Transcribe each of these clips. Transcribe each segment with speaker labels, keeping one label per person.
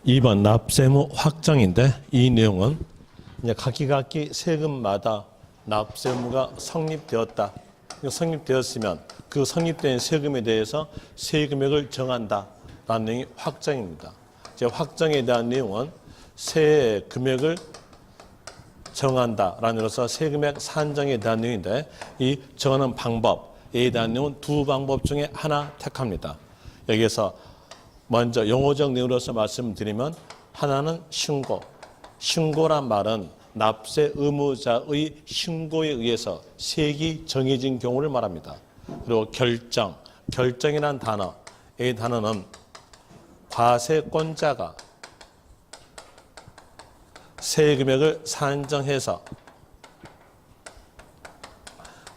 Speaker 1: 2번 납세의무 확정인데 이 내용은 이제 각기 세금마다 납세의무가 성립되었다. 성립되었으면 그 성립된 세금에 대해서 세금액을 정한다라는 내용이 확정입니다. 이제 확정에 대한 내용은 세금액을 정한다라는 의미로서 세금액 산정에 대한 내용인데 이 정하는 방법에 대한 내용은 두 방법 중에 하나 택합니다. 여기에서 먼저 용어적 내용으로서 말씀드리면 하나는 신고. 신고란 말은 납세 의무자의 신고에 의해서 세액이 정해진 경우를 말합니다. 그리고 결정. 결정이란 단어. 이 단어는 과세권자가 세금액을 산정해서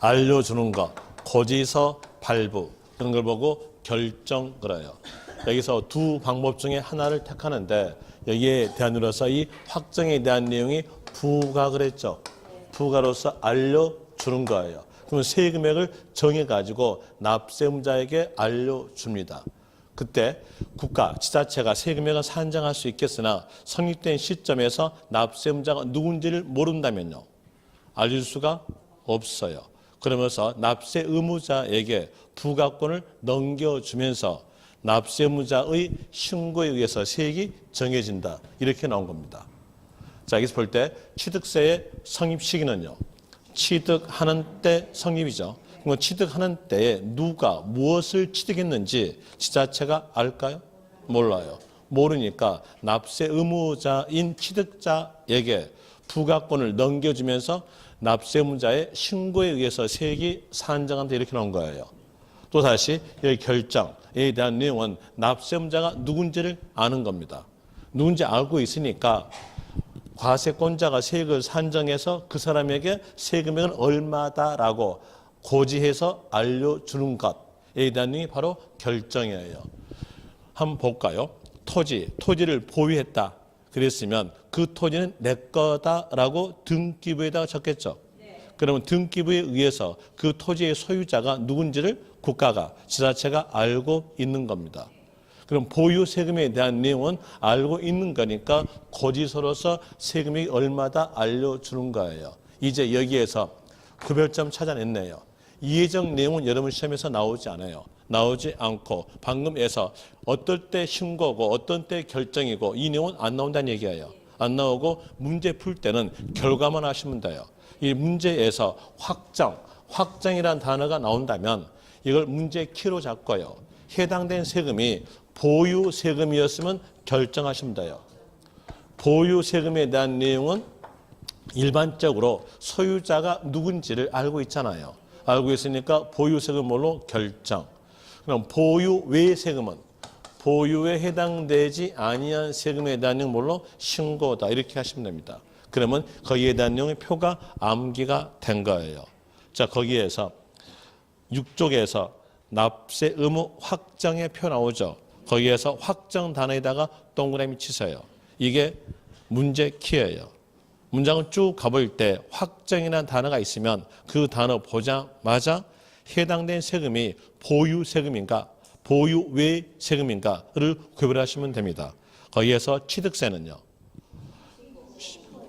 Speaker 1: 알려주는 것, 고지서 발부 그런 걸 보고 결정 그래요. 여기서 두 방법 중에 하나를 택하는데 여기에 대한으로서 이 확정에 대한 내용이 부가 그랬죠. 부가로서 알려주는 거예요. 그러면 세금액을 정해가지고 납세의무자에게 알려줍니다. 그때 국가, 지자체가 세금액을 산정할 수 있겠으나 성립된 시점에서 납세의무자가 누군지를 모른다면요. 알려줄 수가 없어요. 그러면서 납세 의무자에게 부가권을 넘겨주면서 납세 의무자의 신고에 의해서 세액이 정해진다. 이렇게 나온 겁니다. 자, 여기서 볼 때 취득세의 성립 시기는요. 취득하는 때 성립이죠. 그럼 취득하는 때에 누가 무엇을 취득했는지 지자체가 알까요? 몰라요. 모르니까 납세 의무자인 취득자에게 부가권을 넘겨주면서 납세 의무자의 신고에 의해서 세액이 산정한다 이렇게 나온 거예요. 또다시 여기 결정에 대한 내용은 납세 의무자가 누군지를 아는 겁니다. 누군지 알고 있으니까 과세권자가 세액을 산정해서 그 사람에게 세금액은 얼마다라고 고지해서 알려주는 것에 대한 내용이 바로 결정이에요. 한번 볼까요? 토지를 보유했다. 그랬으면 그 토지는 내 거다라고 등기부에다가 적겠죠. 그러면 등기부에 의해서 그 토지의 소유자가 누군지를 국가가, 지자체가 알고 있는 겁니다. 그럼 보유 세금에 대한 내용은 알고 있는 거니까 고지서로서 세금이 얼마다 알려주는 거예요. 이제 여기에서 구별점 찾아냈네요. 이해적 내용은 여러분 시험에서 나오지 않아요. 나오지 않고 방금에서 어떨 때 신고고 어떤 때 결정이고 이 내용은 안 나온다는 얘기예요. 안 나오고 문제 풀 때는 결과만 하시면 돼요. 이 문제에서 확정이라는 단어가 나온다면 이걸 문제 키로 잡고요. 해당된 세금이 보유 세금이었으면 결정하시면 돼요. 보유 세금에 대한 내용은 일반적으로 소유자가 누군지를 알고 있잖아요. 알고 있으니까 보유 세금으로 결정. 그럼 보유 외 세금은 보유에 해당되지 아니한 세금에 대한 내용 뭘로 신고다 이렇게 하시면 됩니다. 그러면 거기에 대한 내용의 표가 암기가 된 거예요. 자, 거기에서 6쪽에서 납세 의무 확정의 표 나오죠. 거기에서 확정 단어에다가 동그라미 치세요. 이게 문제 키예요. 문장을 쭉 가볼 때 확정이라는 단어가 있으면 그 단어 보자마자 해당된 세금이 보유 세금인가 보유 외 세금인가를 구별하시면 됩니다. 거기에서 취득세는요.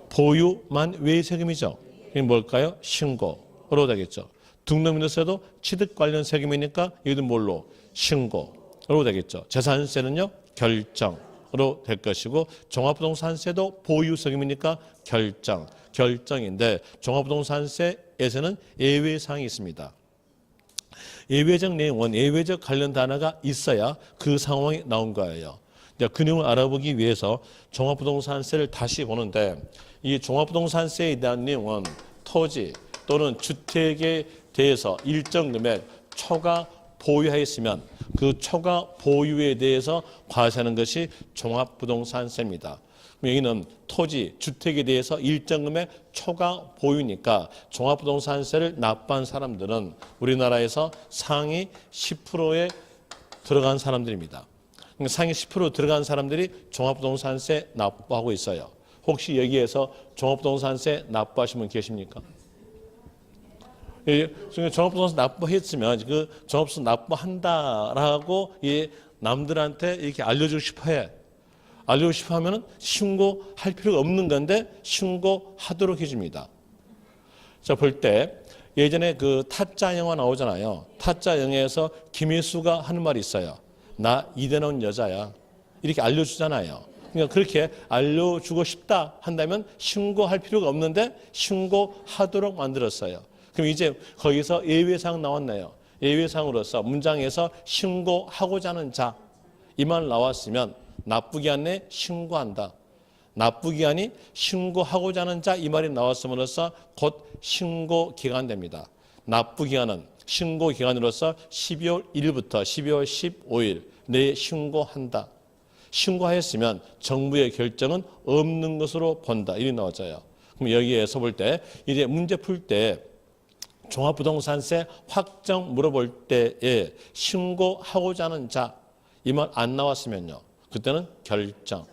Speaker 1: 보유만 외 세금이죠. 이게 뭘까요? 신고로 되겠죠. 등록민세도 취득 관련 세금이니까 이것도 뭘로? 신고로 되겠죠. 재산세는요. 결정으로 될 것이고 종합부동산세도 보유 세금이니까 결정인데 종합부동산세에서는 예외사항이 있습니다. 예외적 내용은 예외적 관련 단어가 있어야 그 상황이 나온 거예요. 그 내용을 알아보기 위해서 종합부동산세를 다시 보는데 이 종합부동산세에 대한 내용은 토지 또는 주택에 대해서 일정 금액 초과 보유하였으면 그 초과 보유에 대해서 과세하는 것이 종합부동산세입니다. 여기는 토지, 주택에 대해서 일정 금액 초과 보유니까 종합부동산세를 납부한 사람들은 우리나라에서 상위 10%에 들어간 사람들입니다. 상위 10% 들어간 사람들이 종합부동산세 납부하고 있어요. 혹시 여기에서 종합부동산세 납부하신 분 계십니까? 종합부동산 납부했으면 그 종합부동산 납부한다라고 남들한테 이렇게 알려주고 싶어 해. 알리고 싶어 하면은 신고할 필요가 없는 건데 신고하도록 해줍니다. 자, 볼 때 예전에 그 타짜 영화 나오잖아요. 타짜 영화에서 김일수가 하는 말이 있어요. 나 이대 나온 여자야. 이렇게 알려주잖아요. 그러니까 그렇게 알려주고 싶다 한다면 신고할 필요가 없는데 신고하도록 만들었어요. 그럼 이제 거기서 예외사항 나왔네요. 예외사항으로서 문장에서 신고하고자 하는 자, 이 말 나왔으면 납부기 안에 신고한다. 납부기 안이 신고하고자 하는 자, 이 말이 나왔음으로써 곧 신고기간 됩니다. 납부기간은 신고기간으로서 12월 1일부터 12월 15일 내에 신고한다. 신고하였으면 정부의 결정은 없는 것으로 본다. 이렇게 나와져요. 그럼 여기에서 볼 때 이제 문제 풀 때 종합부동산세 확정 물어볼 때에 신고하고자 하는 자, 이 말 안 나왔으면요. 그때는 결정.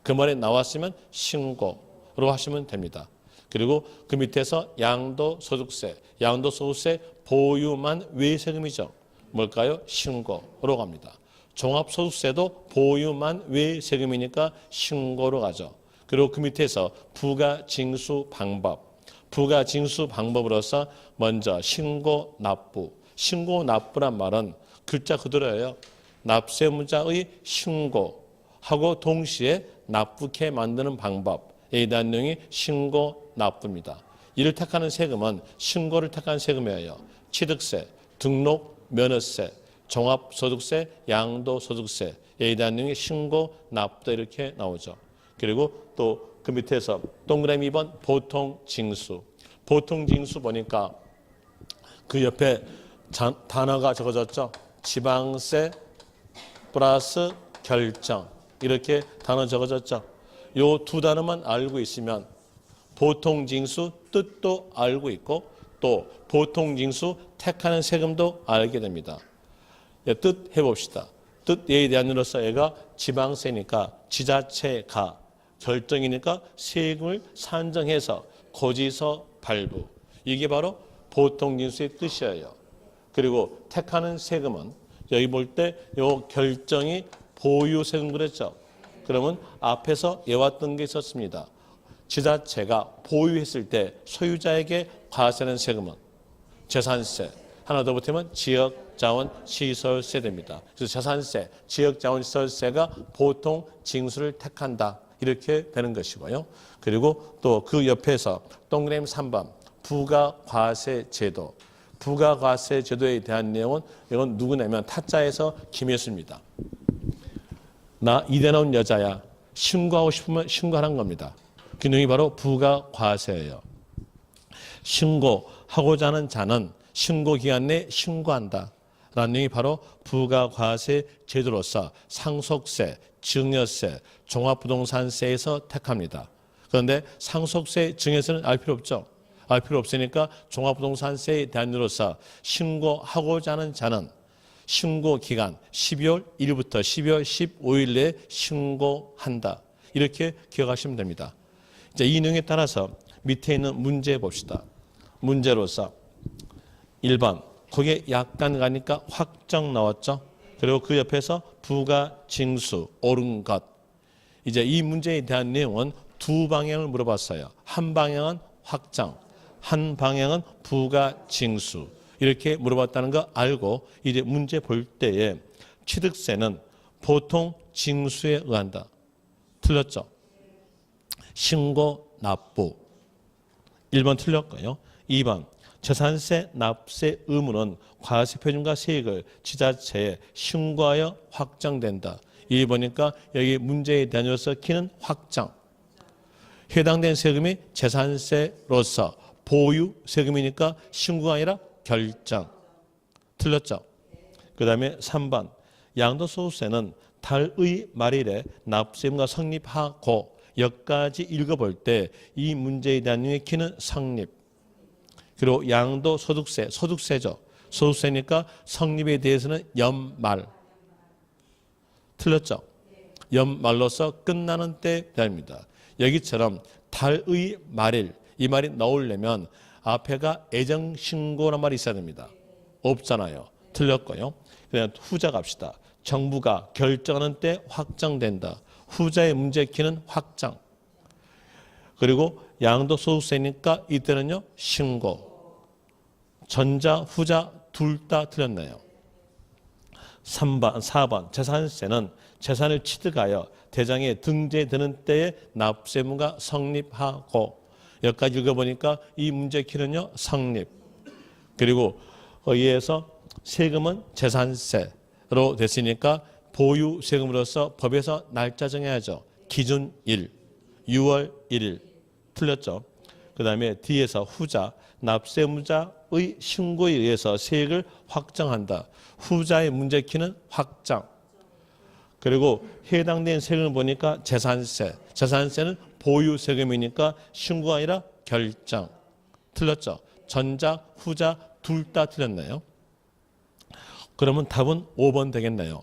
Speaker 1: 그 말이 나왔으면 신고로 하시면 됩니다. 그리고 그 밑에서 양도소득세, 양도소득세 보유만 외세금이죠. 뭘까요? 신고로 갑니다. 종합소득세도 보유만 외세금이니까 신고로 가죠. 그리고 그 밑에서 부가징수 방법, 부가징수 방법으로서 먼저 신고 납부, 신고 납부란 말은 글자 그대로예요. 납세무자의 신고하고 동시에 납부케 만드는 방법에 대한 내용이 신고 납부입니다. 이를 택하는 세금은 신고를 택한 세금이에요. 취득세, 등록, 면허세, 종합소득세, 양도소득세에 대한 내용이 신고 납부다 이렇게 나오죠. 그리고 또 그 밑에서 동그라미 2번 보통징수. 보통징수 보니까 그 옆에 단어가 적어졌죠. 지방세 플러스 결정. 이렇게 단어 적어졌죠. 요 두 단어만 알고 있으면 보통징수 뜻도 알고 있고 또 보통징수 택하는 세금도 알게 됩니다. 뜻 해봅시다. 뜻에 대한 으로서 얘가 지방세니까 지자체가 결정이니까 세금을 산정해서 고지서 발부. 이게 바로 보통징수의 뜻이에요. 그리고 택하는 세금은 여기 볼 때 요 결정이 보유세금 그랬죠. 그러면 앞에서 예왔던 게 있었습니다. 지자체가 보유했을 때 소유자에게 과세하는 세금은 재산세. 하나 더 붙으면 지역자원시설세 됩니다. 그래서 재산세, 지역자원시설세가 보통 징수를 택한다. 이렇게 되는 것이고요. 그리고 또 그 옆에서 동그라미 3번 부가과세제도. 부가과세제도에 대한 내용은 이건 누구냐면 타짜에서 김혜수입니다. 나 이대 나온 여자야. 신고하고 싶으면 신고하는 겁니다. 그 내용이 바로 부가과세예요. 신고하고자 하는 자는 신고기간 내에 신고한다. 라는 내용이 바로 부가과세 제도로서 상속세, 증여세, 종합부동산세에서 택합니다. 그런데 상속세, 증여세는 알 필요 없죠. 알 필요 없으니까 종합부동산세에 대한 으로서 신고하고자 하는 자는 신고기간 12월 1일부터 12월 15일 내에 신고한다. 이렇게 기억하시면 됩니다. 이제 이 내용에 따라서 밑에 있는 문제 봅시다. 문제로서 1번 거기에 약간 가니까 확정 나왔죠. 그리고 그 옆에서 부가징수 옳은 것. 이제 이 문제에 대한 내용은 두 방향을 물어봤어요. 한 방향은 확정, 한 방향은 부가징수. 이렇게 물어봤다는 거 알고 이제 문제 볼 때에 취득세는 보통 징수에 의한다. 틀렸죠? 신고 납부. 1번 틀렸고요. 2번 재산세 납세 의무는 과세표준과 세액을 지자체에 신고하여 확정된다. 이 보니까 여기 문제에 대해서 키는 확정. 해당된 세금이 재산세로서 보유 세금이니까 신고가 아니라 결정. 틀렸죠? 그 다음에 3번 양도소득세는 달의 말일에 납세의무가 성립하고 여기까지 읽어볼 때 이 문제에 대한 키는 성립. 그리고 양도소득세, 소득세죠. 소득세니까 성립에 대해서는 연말. 틀렸죠? 연말로서 끝나는 때 대합니다. 여기처럼 달의 말일, 이 말이 나오려면 앞에가 애정신고란 말이 있어야 됩니다. 없잖아요. 틀렸고요. 그냥 후자 갑시다. 정부가 결정하는 때 확정된다. 후자의 문제키는 확정. 그리고 양도소득세니까 이때는요 신고. 전자 후자 둘 다 틀렸네요. 4번 재산세는 재산을 취득하여 대장에 등재되는 때에 납세무가 성립하고. 여기까지 읽어보니까 이 문제키는요 성립. 그리고 의해서 세금은 재산세로 됐으니까 보유 세금으로서 법에서 날짜 정해야죠. 기준일 6월 1일 틀렸죠. 그 다음에 뒤에서 후자 납세무자의 신고에 의해서 세액을 확정한다. 후자의 문제키는 확정. 그리고 해당된 세금을 보니까 재산세. 재산세는 보유 세금이니까 신고가 아니라 결정. 틀렸죠. 전자 후자 둘 다 틀렸네요. 그러면 답은 5번 되겠네요.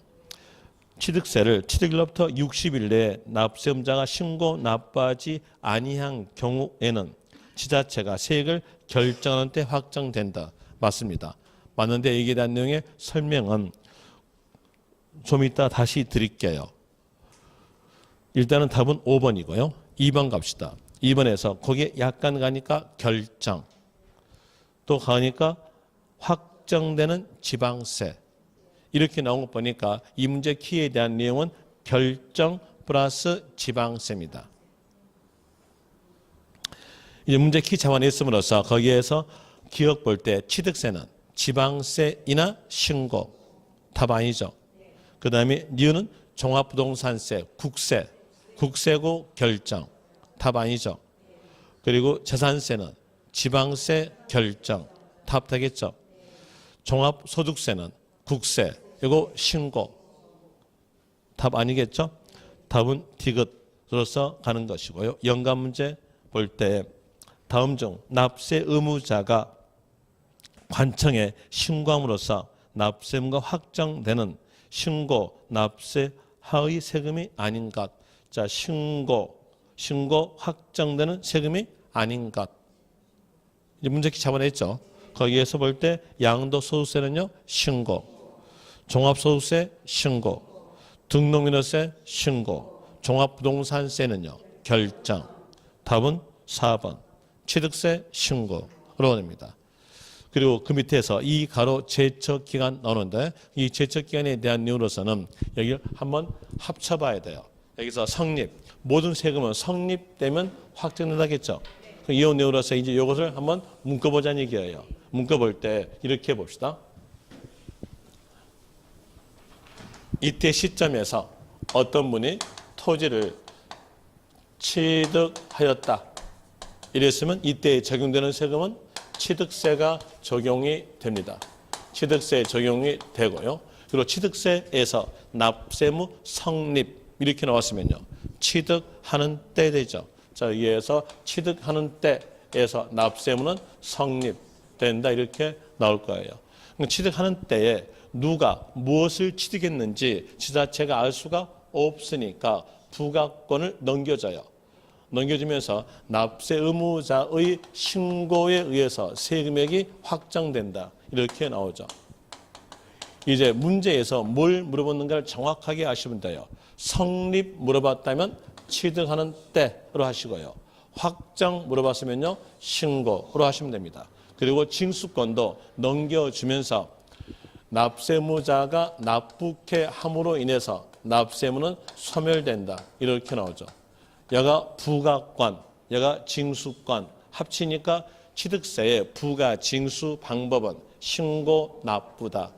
Speaker 1: 취득세를 취득일로부터 60일 내에 납세자가 신고 납부하지 아니한 경우에는 지자체가 세액을 결정하는 때 확정된다. 맞습니다. 맞는데 여기에 대한 내용의 설명은 좀 이따 다시 드릴게요. 일단은 답은 5번이고요. 2번 갑시다. 2번에서 거기에 약간 가니까 결정. 또 가니까 확정되는 지방세. 이렇게 나온 거 보니까 이 문제 키에 대한 내용은 결정 플러스 지방세입니다. 이제 문제 키 잡아냈음으로써 거기에서 기억 볼 때 취득세는 지방세이나 신고. 답 아니죠. 그 다음에 니은은 종합부동산세, 국세. 국세고 결정. 답 아니죠. 그리고 재산세는 지방세 결정. 답 되겠죠. 종합소득세는 국세. 이거 신고. 답 아니겠죠? 답은 디귿으로서 가는 것이고요. 연관 문제 볼 때 다음 중 납세 의무자가 관청에 신고함으로써 납세무가 확정되는 신고 납세하의 세금이 아닌 것. 자, 신고 확정되는 세금이 아닌 것. 이제 문제키 잡아냈죠. 거기에서 볼 때 양도소득세는요 신고. 종합소득세 신고, 등록민허세 신고, 종합부동산세는요 결정. 답은 4번 취득세 신고로 됩니다. 그리고 그 밑에서 이 가로 제척기간 나오는데 이 제척기간에 대한 내용으로서는 여기를 한번 합쳐봐야 돼요. 여기서 성립, 모든 세금은 성립되면 확정된다겠죠. 이 내용으로서 이제 이것을 한번 묶어보자는 얘기예요. 묶어볼 때 이렇게 해봅시다. 이때 시점에서 어떤 분이 토지를 취득하였다. 이랬으면 이때 적용되는 세금은 취득세가 적용이 됩니다. 취득세 적용이 되고요. 그리고 취득세에서 납세무 성립 이렇게 나왔으면요. 취득하는 때 되죠. 자, 여기에서 취득하는 때에서 납세무는 성립된다 이렇게 나올 거예요. 취득하는 때에 누가 무엇을 취득했는지 지자체가 알 수가 없으니까 부가권을 넘겨줘요. 넘겨주면서 납세 의무자의 신고에 의해서 세금액이 확정된다. 이렇게 나오죠. 이제 문제에서 뭘 물어봤는가를 정확하게 아시면 돼요. 성립 물어봤다면 취득하는 때로 하시고요. 확정 물어봤으면요. 신고로 하시면 됩니다. 그리고 징수권도 넘겨주면서 납세무자가 납부케 함으로 인해서 납세무는 소멸된다. 이렇게 나오죠. 여가 부가권, 여가 징수권 합치니까 취득세의 부가 징수 방법은 신고 납부다.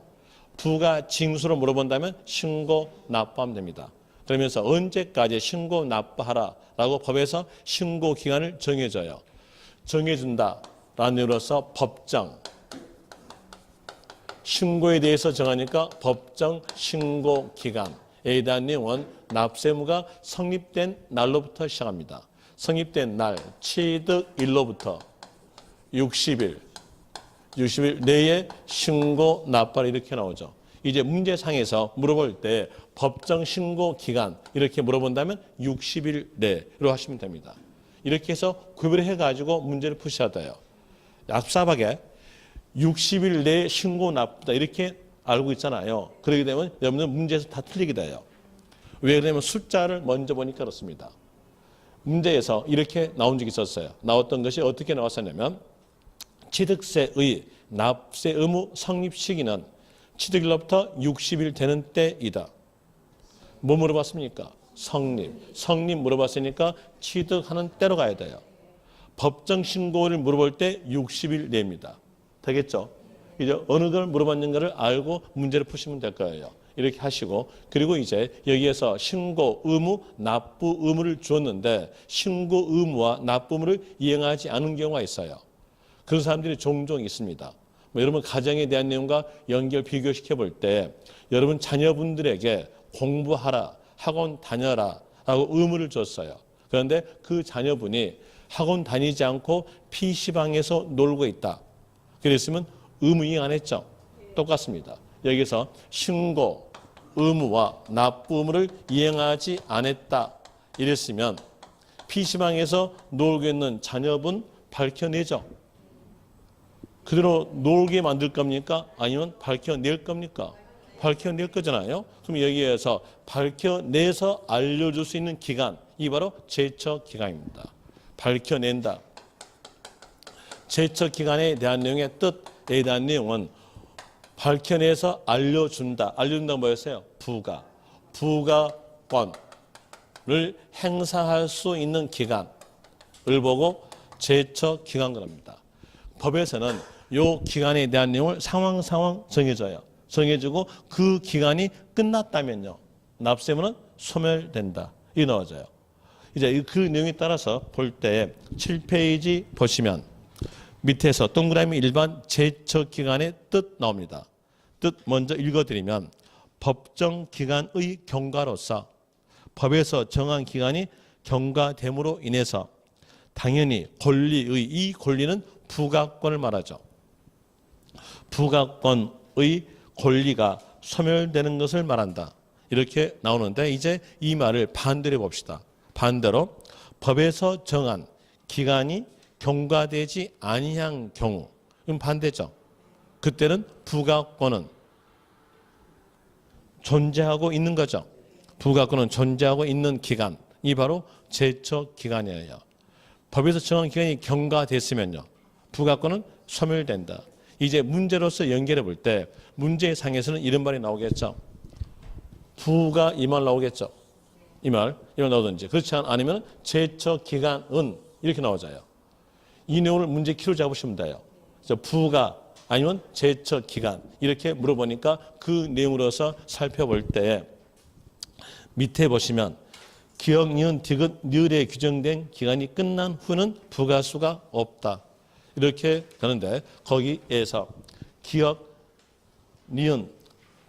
Speaker 1: 부가 징수로 물어본다면 신고 납부하면 됩니다. 그러면서 언제까지 신고 납부하라라고 법에서 신고 기간을 정해줘요. 정해준다라는 의미로서 법정. 신고에 대해서 정하니까 법정 신고 기간에 대한 내용은 납세무가 성립된 날로부터 시작합니다. 성립된 날 취득일로부터 60일 내에 신고 납부하라 이렇게 나오죠. 이제 문제상에서 물어볼 때 법정 신고 기간 이렇게 물어본다면 60일 내로 하시면 됩니다. 이렇게 해서 구별해 가지고 문제를 푸셔야 돼요. 얍삽하게 60일 내에 신고 납부다 이렇게 알고 있잖아요. 그렇게 되면 여러분들 문제에서 다 틀리게 돼요. 왜 그러냐면 숫자를 먼저 보니까 그렇습니다. 문제에서 이렇게 나온 적이 있었어요. 나왔던 것이 어떻게 나왔었냐면 취득세의 납세 의무 성립 시기는 취득일로부터 60일 되는 때이다. 뭐 물어봤습니까? 성립. 성립 물어봤으니까 취득하는 때로 가야 돼요. 법정 신고를 물어볼 때 60일 내입니다. 되겠죠? 이제 어느 걸 물어봤는가를 알고 문제를 푸시면 될 거예요. 이렇게 하시고 그리고 이제 여기에서 신고 의무, 납부 의무를 주었는데 신고 의무와 납부 의무를 이행하지 않은 경우가 있어요. 그런 사람들이 종종 있습니다. 여러분 가정에 대한 내용과 연결 비교시켜 볼 때 여러분 자녀분들에게 공부하라, 학원 다녀라 라고 의무를 줬어요. 그런데 그 자녀분이 학원 다니지 않고 PC방에서 놀고 있다. 그랬으면 의무 이행 안 했죠. 똑같습니다. 여기서 신고 의무와 납부 의무를 이행하지 않았다. 이랬으면 PC방에서 놀고 있는 자녀분 밝혀내죠. 그대로 놀게 만들 겁니까? 아니면 밝혀낼 겁니까? 밝혀낼 거잖아요. 그럼 여기에서 밝혀내서 알려줄 수 있는 기간, 이 바로 제처 기간입니다. 밝혀낸다. 제처 기간에 대한 내용의 뜻에 대한 내용은 밝혀내서 알려준다. 알려준다는 뭐였어요? 부가. 부가권을 행사할 수 있는 기간을 보고 제처 기간 그럽니다. 법에서는 이 기간에 대한 내용을 상황 정해져요. 정해주고 그 기간이 끝났다면요. 납세의무는 소멸된다. 이 나와져요. 이제 그 내용에 따라서 볼 때 7페이지 보시면 밑에서 동그라미 일반 제처 기간의 뜻 나옵니다. 뜻 먼저 읽어드리면 법정 기간의 경과로서 법에서 정한 기간이 경과됨으로 인해서 당연히 권리의 이 권리는 부가권을 말하죠. 부가권의 권리가 소멸되는 것을 말한다. 이렇게 나오는데 이제 이 말을 반대로 해봅시다. 반대로 법에서 정한 기간이 경과되지 아니한 경우, 그럼 반대죠. 그때는 부가권은 존재하고 있는 거죠. 부가권은 존재하고 있는 기간, 이 바로 제처 기간이에요. 법에서 정한 기간이 경과됐으면요, 부가권은 소멸된다. 이제 문제로서 연결해 볼 때 문제상에서는 이런 말이 나오겠죠. 부가 이 말 나오겠죠. 이 말 나오든지 그렇지 않으면 제처 기간은 이렇게 나오잖아요. 이 내용을 문제 키로 잡으시면 돼요. 그래서 부가 아니면 제처 기간 이렇게 물어보니까 그 내용으로서 살펴볼 때 밑에 보시면 기역, 니은, 디귿, 니을에 규정된 기간이 끝난 후는 부가수가 없다. 이렇게 되는데 거기에서 기역, 니은,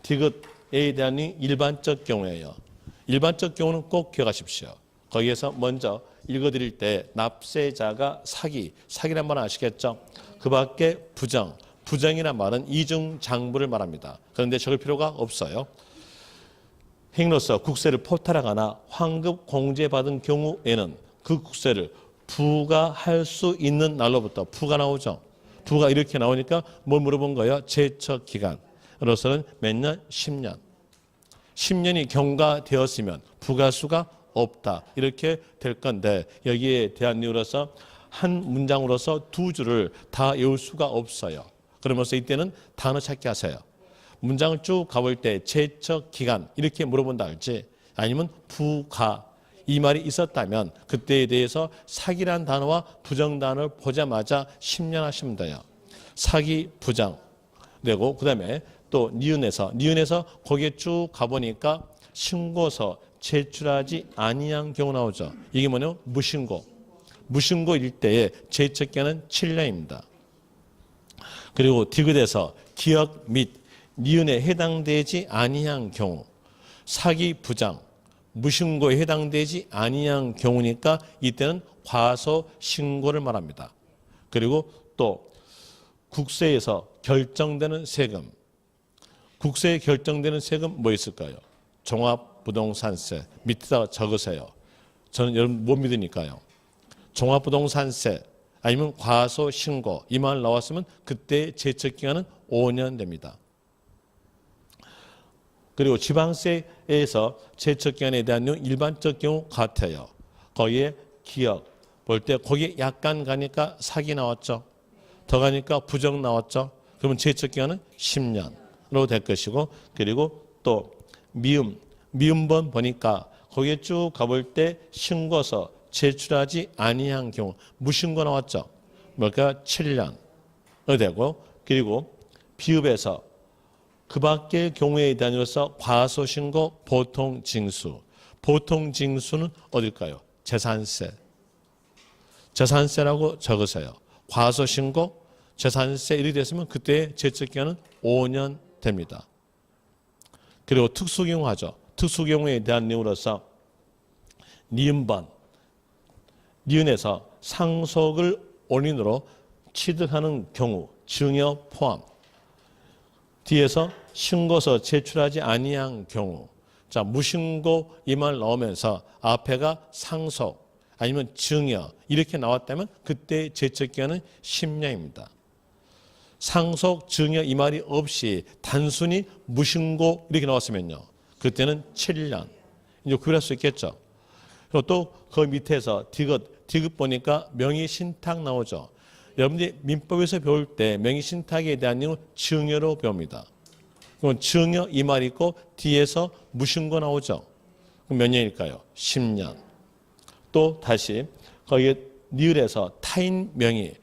Speaker 1: 디귿에 대한 일반적 경우예요. 일반적 경우는 꼭 기억하십시오. 거기에서 먼저 읽어드릴 때 납세자가 사기란 말은 아시겠죠? 그 밖에 부정이란 말은 이중장부를 말합니다. 그런데 적을 필요가 없어요. 행로서 국세를 포탈하거나 환급 공제받은 경우에는 그 국세를 부과할 수 있는 날로부터 부가 나오죠. 부가 이렇게 나오니까 뭘 물어본 거예요? 제처 기간으로서는 몇 년? 10년. 10년이 경과되었으면 부가수가 없다. 이렇게 될 건데 여기에 대한 이유로서 한 문장으로서 두 줄을 다 외울 수가 없어요. 그러면서 이때는 단어 찾기 하세요. 문장을 쭉 가볼 때 제처 기간 이렇게 물어본다 할지 아니면 부가 이 말이 있었다면 그때에 대해서 사기란 단어와 부정 단어를 보자마자 10년 하시면 돼요. 사기, 부정 되고 그다음에 또 니은에서 거기에 쭉 가보니까 신고서 제출하지 아니한 경우 나오죠. 이게 뭐냐면 무신고일 때의 제처 기간은 7년입니다. 그리고 디귿에서 기역 및 니은에 해당되지 아니한 경우 사기, 부정 무신고에 해당되지 아니한 경우니까 이때는 과소 신고를 말합니다. 그리고 또 국세에서 결정되는 세금, 국세에 결정되는 세금 뭐 있을까요? 종합부동산세 밑에다 적으세요. 저는 여러분 못 믿으니까요. 종합부동산세 아니면 과소 신고 이 말 나왔으면 그때 제처 기간은 5년 됩니다. 그리고 지방세에서 제척기간에 대한 내용 일반적 경우 같아요. 거기에 기억 볼 때 거기에 약간 가니까 사기 나왔죠. 더 가니까 부정 나왔죠. 그러면 제척기간은 10년으로 될 것이고, 그리고 또 미음번 보니까 거기에 쭉 가볼 때 신고서 제출하지 아니한 경우 무신고 나왔죠. 뭘까? 7년으로 되고, 그리고 비읍에서 그 밖의 경우에 대한으로서 과소신고 보통징수. 보통징수는 어딜까요? 재산세. 재산세라고 적으세요. 과소신고 재산세 일이 됐으면 그때 제척기간은 5년 됩니다. 그리고 특수경우 하죠. 특수경우에 대한 내용으로서 니은번, 니은에서 상속을 원인으로 취득하는 경우 증여 포함, 뒤에서 신고서 제출하지 아니한 경우, 자 무신고 이 말 나오면서 앞에가 상속 아니면 증여 이렇게 나왔다면 그때 제척기간은 10년입니다. 상속, 증여 이 말이 없이 단순히 무신고 이렇게 나왔으면요, 그때는 7년. 이제 구별할 수 있겠죠. 그리고 또 그 밑에서 디귿 보니까 명의신탁 나오죠. 여러분들이 민법에서 배울 때 명의신탁에 대한 내용은 증여로 배웁니다. 그럼 증여 이 말이 있고 뒤에서 무신고 나오죠. 그럼 몇 년일까요? 10년. 또 다시 거기에 니을에서 타인 명의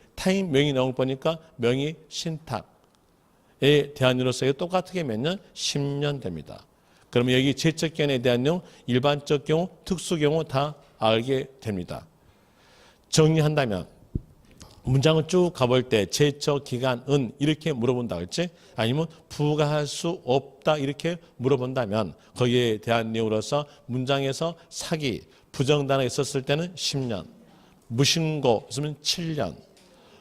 Speaker 1: 나온 거 보니까 명의신탁에 대한 일로서 똑같게 몇 년? 10년 됩니다. 그러면 여기 제척기간에 대한 내용 일반적 경우, 특수 경우 다 알게 됩니다. 정리한다면 문장을 쭉 가볼 때 제척기간은 이렇게 물어본다 그랬지? 아니면 부과할 수 없다 이렇게 물어본다면 거기에 대한 내용으로서 문장에서 사기, 부정단어가 있었을 때는 10년, 무신고 있으면 7년,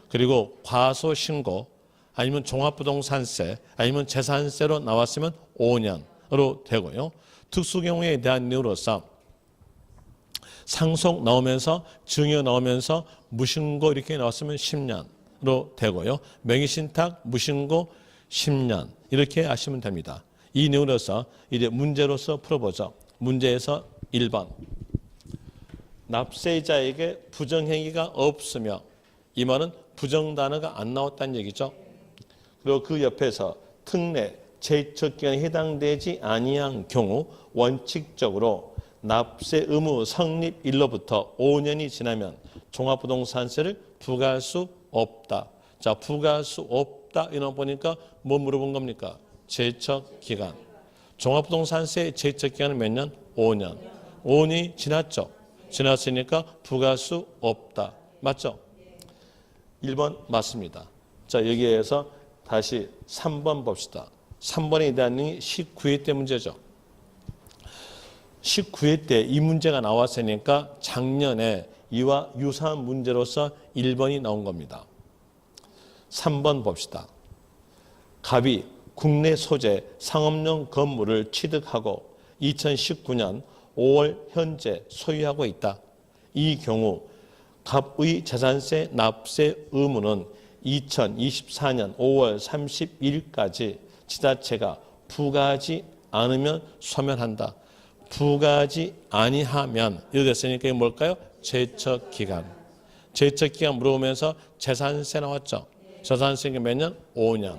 Speaker 1: 그리고 과소신고 아니면 종합부동산세 아니면 재산세로 나왔으면 5년으로 되고요. 특수경우에 대한 내용으로서 상속 나오면서 증여 나오면서 무신고 이렇게 나왔으면 10년으로 되고요. 명의신탁, 무신고 10년 이렇게 하시면 됩니다. 이 내용으로서 이제 문제로서 풀어보죠. 문제에서 1번. 납세자에게 부정행위가 없으며, 이 말은 부정단어가 안 나왔다는 얘기죠. 그리고 그 옆에서 특례, 제척기간에 해당되지 아니한 경우 원칙적으로 납세 의무 성립일로부터 5년이 지나면 종합부동산세를 부과할 수 없다. 자, 부과할 수 없다 이런 보니까 뭐 물어본 겁니까? 제척기간. 종합부동산세 제척기간은 몇 년? 5년. 5년이 지났죠. 지났으니까 부과할 수 없다. 맞죠? 1번 맞습니다. 자, 여기에서 다시 3번 봅시다. 3번에 대한 내용이 19회 때 문제죠. 19회 때 이 문제가 나왔으니까 작년에 이와 유사한 문제로서 1번이 나온 겁니다. 3번 봅시다. 갑이 국내 소재 상업용 건물을 취득하고 2019년 5월 현재 소유하고 있다. 이 경우 갑의 재산세 납세 의무는 2024년 5월 31일까지 지자체가 부과하지 않으면 소멸한다. 부과하지 아니하면 이렇게 됐으니까 이게 뭘까요? 제척기간. 제척기간 물어보면서 재산세 나왔죠. 재산세가 몇 년? 5년.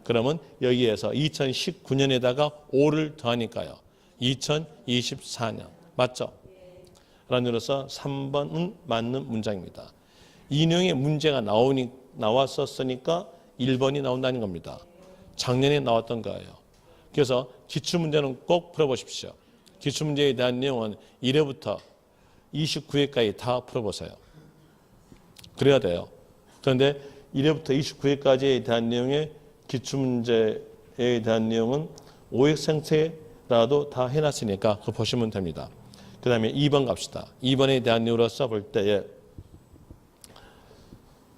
Speaker 1: 그러면 여기에서 2019년에다가 5를 더하니까요. 2024년. 맞죠? 라는 이로써 3번은 맞는 문장입니다. 이 내용의 문제가 나왔었으니까 1번이 나온다는 겁니다. 작년에 나왔던 거예요. 그래서 기출문제는 꼭 풀어보십시오. 기출문제에 대한 내용은 1회부터 29회까지 다 풀어보세요. 그래야 돼요. 그런데 1회부터 29회까지에 대한 내용의 기출문제에 대한 내용은 5학생체라도 다 해놨으니까 그거 보시면 됩니다. 그 다음에 2번 갑시다. 2번에 대한 내용으로서 볼 때에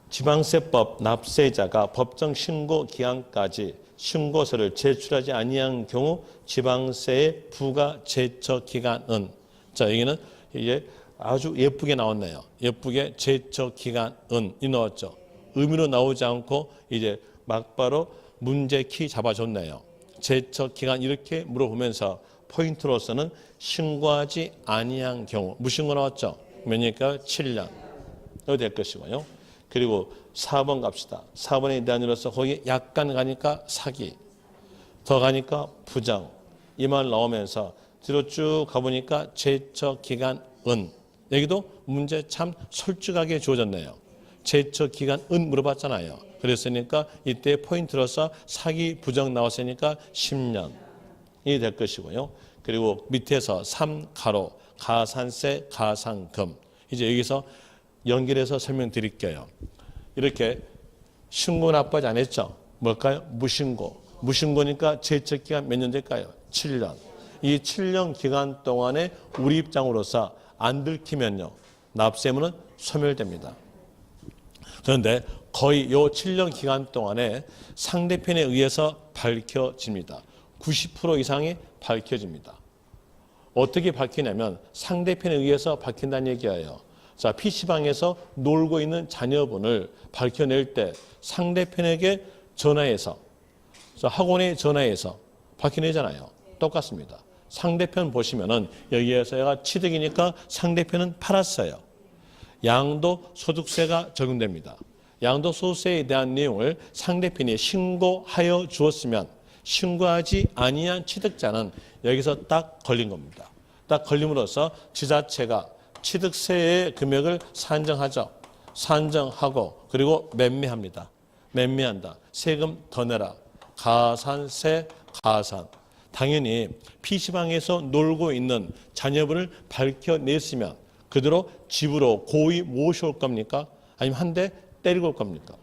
Speaker 1: 지방세법 납세자가 법정 신고 기한까지 신고서를 제출하지 아니한 경우 지방세의 부과 제척 기간은, 자 여기는 이게 아주 예쁘게 나왔네요. 예쁘게 제척 기간은 이 나왔죠. 의미로 나오지 않고 이제 막바로 문제 키 잡아줬네요. 제척 기간 이렇게 물어보면서 포인트로서는 신고하지 아니한 경우 무신고 나왔죠? 몇 년일까요? 7년. 이거 될 것이고요. 그리고 4번 갑시다. 4번에 대한 일로서 거기 약간 가니까 사기, 더 가니까 부정. 이 말 나오면서 뒤로 쭉 가보니까 제척 기간 은. 여기도 문제 참 솔직하게 주어졌네요. 제척 기간 은 물어봤잖아요. 그랬으니까 이때 포인트로서 사기 부정 나왔으니까 10년이 될 것이고요. 그리고 밑에서 3가로 가산세 가상금. 이제 여기서 연결해서 설명드릴게요. 이렇게 신고 납부하지 않았죠? 뭘까요? 무신고. 무신고니까 제척 기간 몇 년 될까요? 7년. 이 7년 기간 동안에 우리 입장으로서 안 들키면요, 납세의무는 소멸됩니다. 그런데 거의 이 7년 기간 동안에 상대편에 의해서 밝혀집니다. 90% 이상이 밝혀집니다. 어떻게 밝히냐면 상대편에 의해서 밝힌다는 얘기예요. 자, PC방에서 놀고 있는 자녀분을 밝혀낼 때 상대편에게 전화해서, 학원에 전화해서 밝혀내잖아요. 똑같습니다. 상대편 보시면은 여기에서 얘가 취득이니까 상대편은 팔았어요. 양도소득세가 적용됩니다. 양도소득세에 대한 내용을 상대편이 신고하여 주었으면 신고하지 아니한 취득자는 여기서 딱 걸린 겁니다. 딱 걸림으로써 지자체가 취득세의 금액을 산정하죠. 산정하고 그리고 매매합니다. 매매한다. 세금 더 내라. 가산세 가산. 당연히 PC방에서 놀고 있는 자녀분을 밝혀냈으면 그대로 집으로 고의 모셔올 겁니까? 아니면 한 대 때리고 올 겁니까?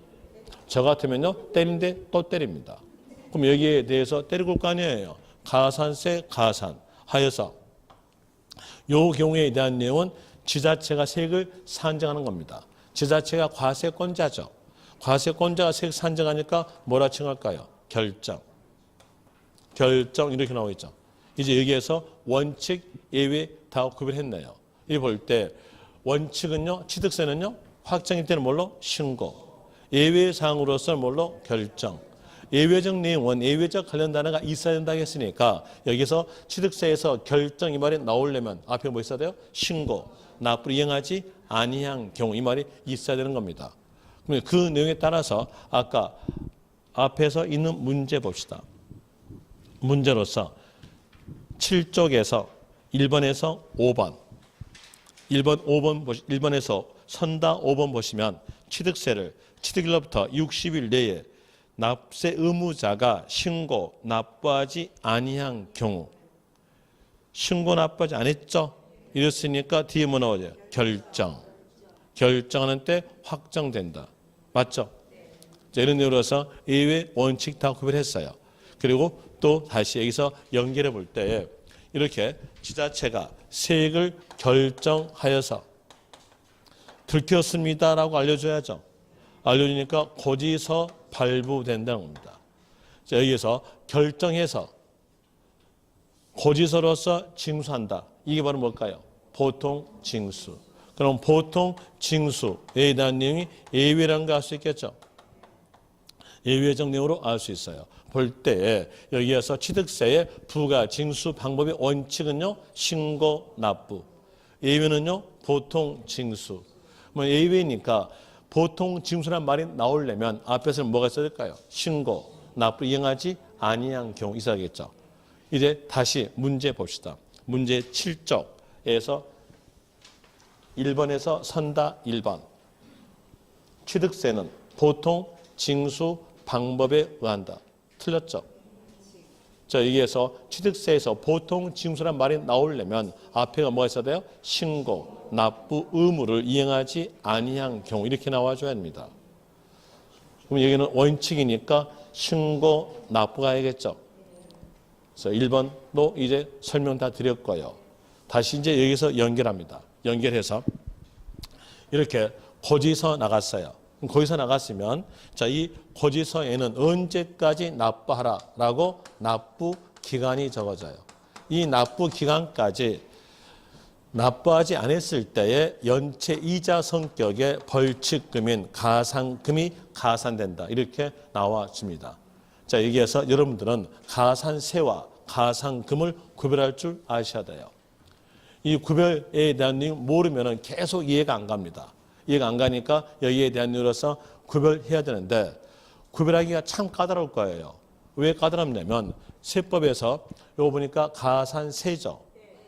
Speaker 1: 저 같으면요, 때린데 또 때립니다. 그럼 여기에 대해서 때리고 올 거 아니에요. 가산세 가산 하여서 요 경우에 대한 내용은 지자체가 세액을 산정하는 겁니다. 지자체가 과세권자죠. 과세권자가 세액 산정하니까 뭐라 칭할까요? 결정. 결정 이렇게 나와 있죠. 이제 여기에서 원칙, 예외 다 구별했네요. 이 볼 때 원칙은요, 취득세는요, 확정일 때는 뭘로? 신고. 예외 사항으로서는 뭘로? 결정. 예외적 내용은 예외적 관련 단어가 있어야 된다 했으니까 여기서 취득세에서 결정 이 말이 나오려면 앞에 뭐 있어야 돼요? 신고. 납부를 이행하지 아니한 경우 이 말이 있어야 되는 겁니다. 그럼 그 내용에 따라서 아까 앞에서 있는 문제 봅시다. 문제로서 7쪽에서 1번에서 5번, 1번에서 선다 5번 보시면 취득세를 취득일로부터 60일 내에 납세 의무자가 신고 납부하지 아니한 경우, 신고 납부하지 않았죠? 이랬으니까 뒤에 뭐 나오죠? 결정. 결정하는 때 확정된다. 맞죠? 자, 이런 내용으로서 예외 원칙 다 구별했어요. 그리고 또 다시 여기서 연결해 볼 때 이렇게 지자체가 세액을 결정하여서 들켰습니다라고 알려줘야죠. 알려주니까 고지서 발부된다는 겁니다. 자, 여기에서 결정해서 고지서로서 징수한다. 이게 바로 뭘까요? 보통 징수. 그럼 보통 징수에 대한 내용이 예외라는 거 알 수 있겠죠? 예외적 내용으로 알 수 있어요. 볼 때 여기에서 취득세의 부과 징수 방법의 원칙은요, 신고 납부. 예외는요, 보통 징수. 뭐 예외니까 보통 징수란 말이 나오려면 앞에서는 뭐가 있어야 될까요? 신고 납부 이행하지 아니한 경우 있어야겠죠. 이제 다시 문제 봅시다. 문제 7쪽에서 1번에서 선다 1번. 취득세는 보통 징수 방법에 의한다. 틀렸죠? 자, 여기에서 취득세에서 보통 징수란 말이 나오려면 앞에가 뭐가 있어야 돼요? 신고, 납부 의무를 이행하지 아니한 경우 이렇게 나와줘야 합니다. 그럼 여기는 원칙이니까 신고, 납부가 해야겠죠? 그래서 1번도 이제 설명 다 드렸고요. 다시 이제 여기서 연결합니다. 연결해서 이렇게 고지서 나갔어요. 거기서 나갔으면 자, 이 고지서에는 언제까지 납부하라라고 납부 기간이 적어져요. 이 납부 기간까지 납부하지 않았을 때의 연체 이자 성격의 벌칙금인 가산금이 가산된다. 이렇게 나와집니다. 자, 여기에서 여러분들은 가산세와 가산금을 구별할 줄 아셔야 돼요. 이 구별에 대한 내용 모르면 계속 이해가 안 갑니다. 이해가 안 가니까 여기에 대한 이유로서 구별해야 되는데 구별하기가 참 까다로울 거예요. 왜 까다롭냐면 세법에서 이거 보니까 가산세죠.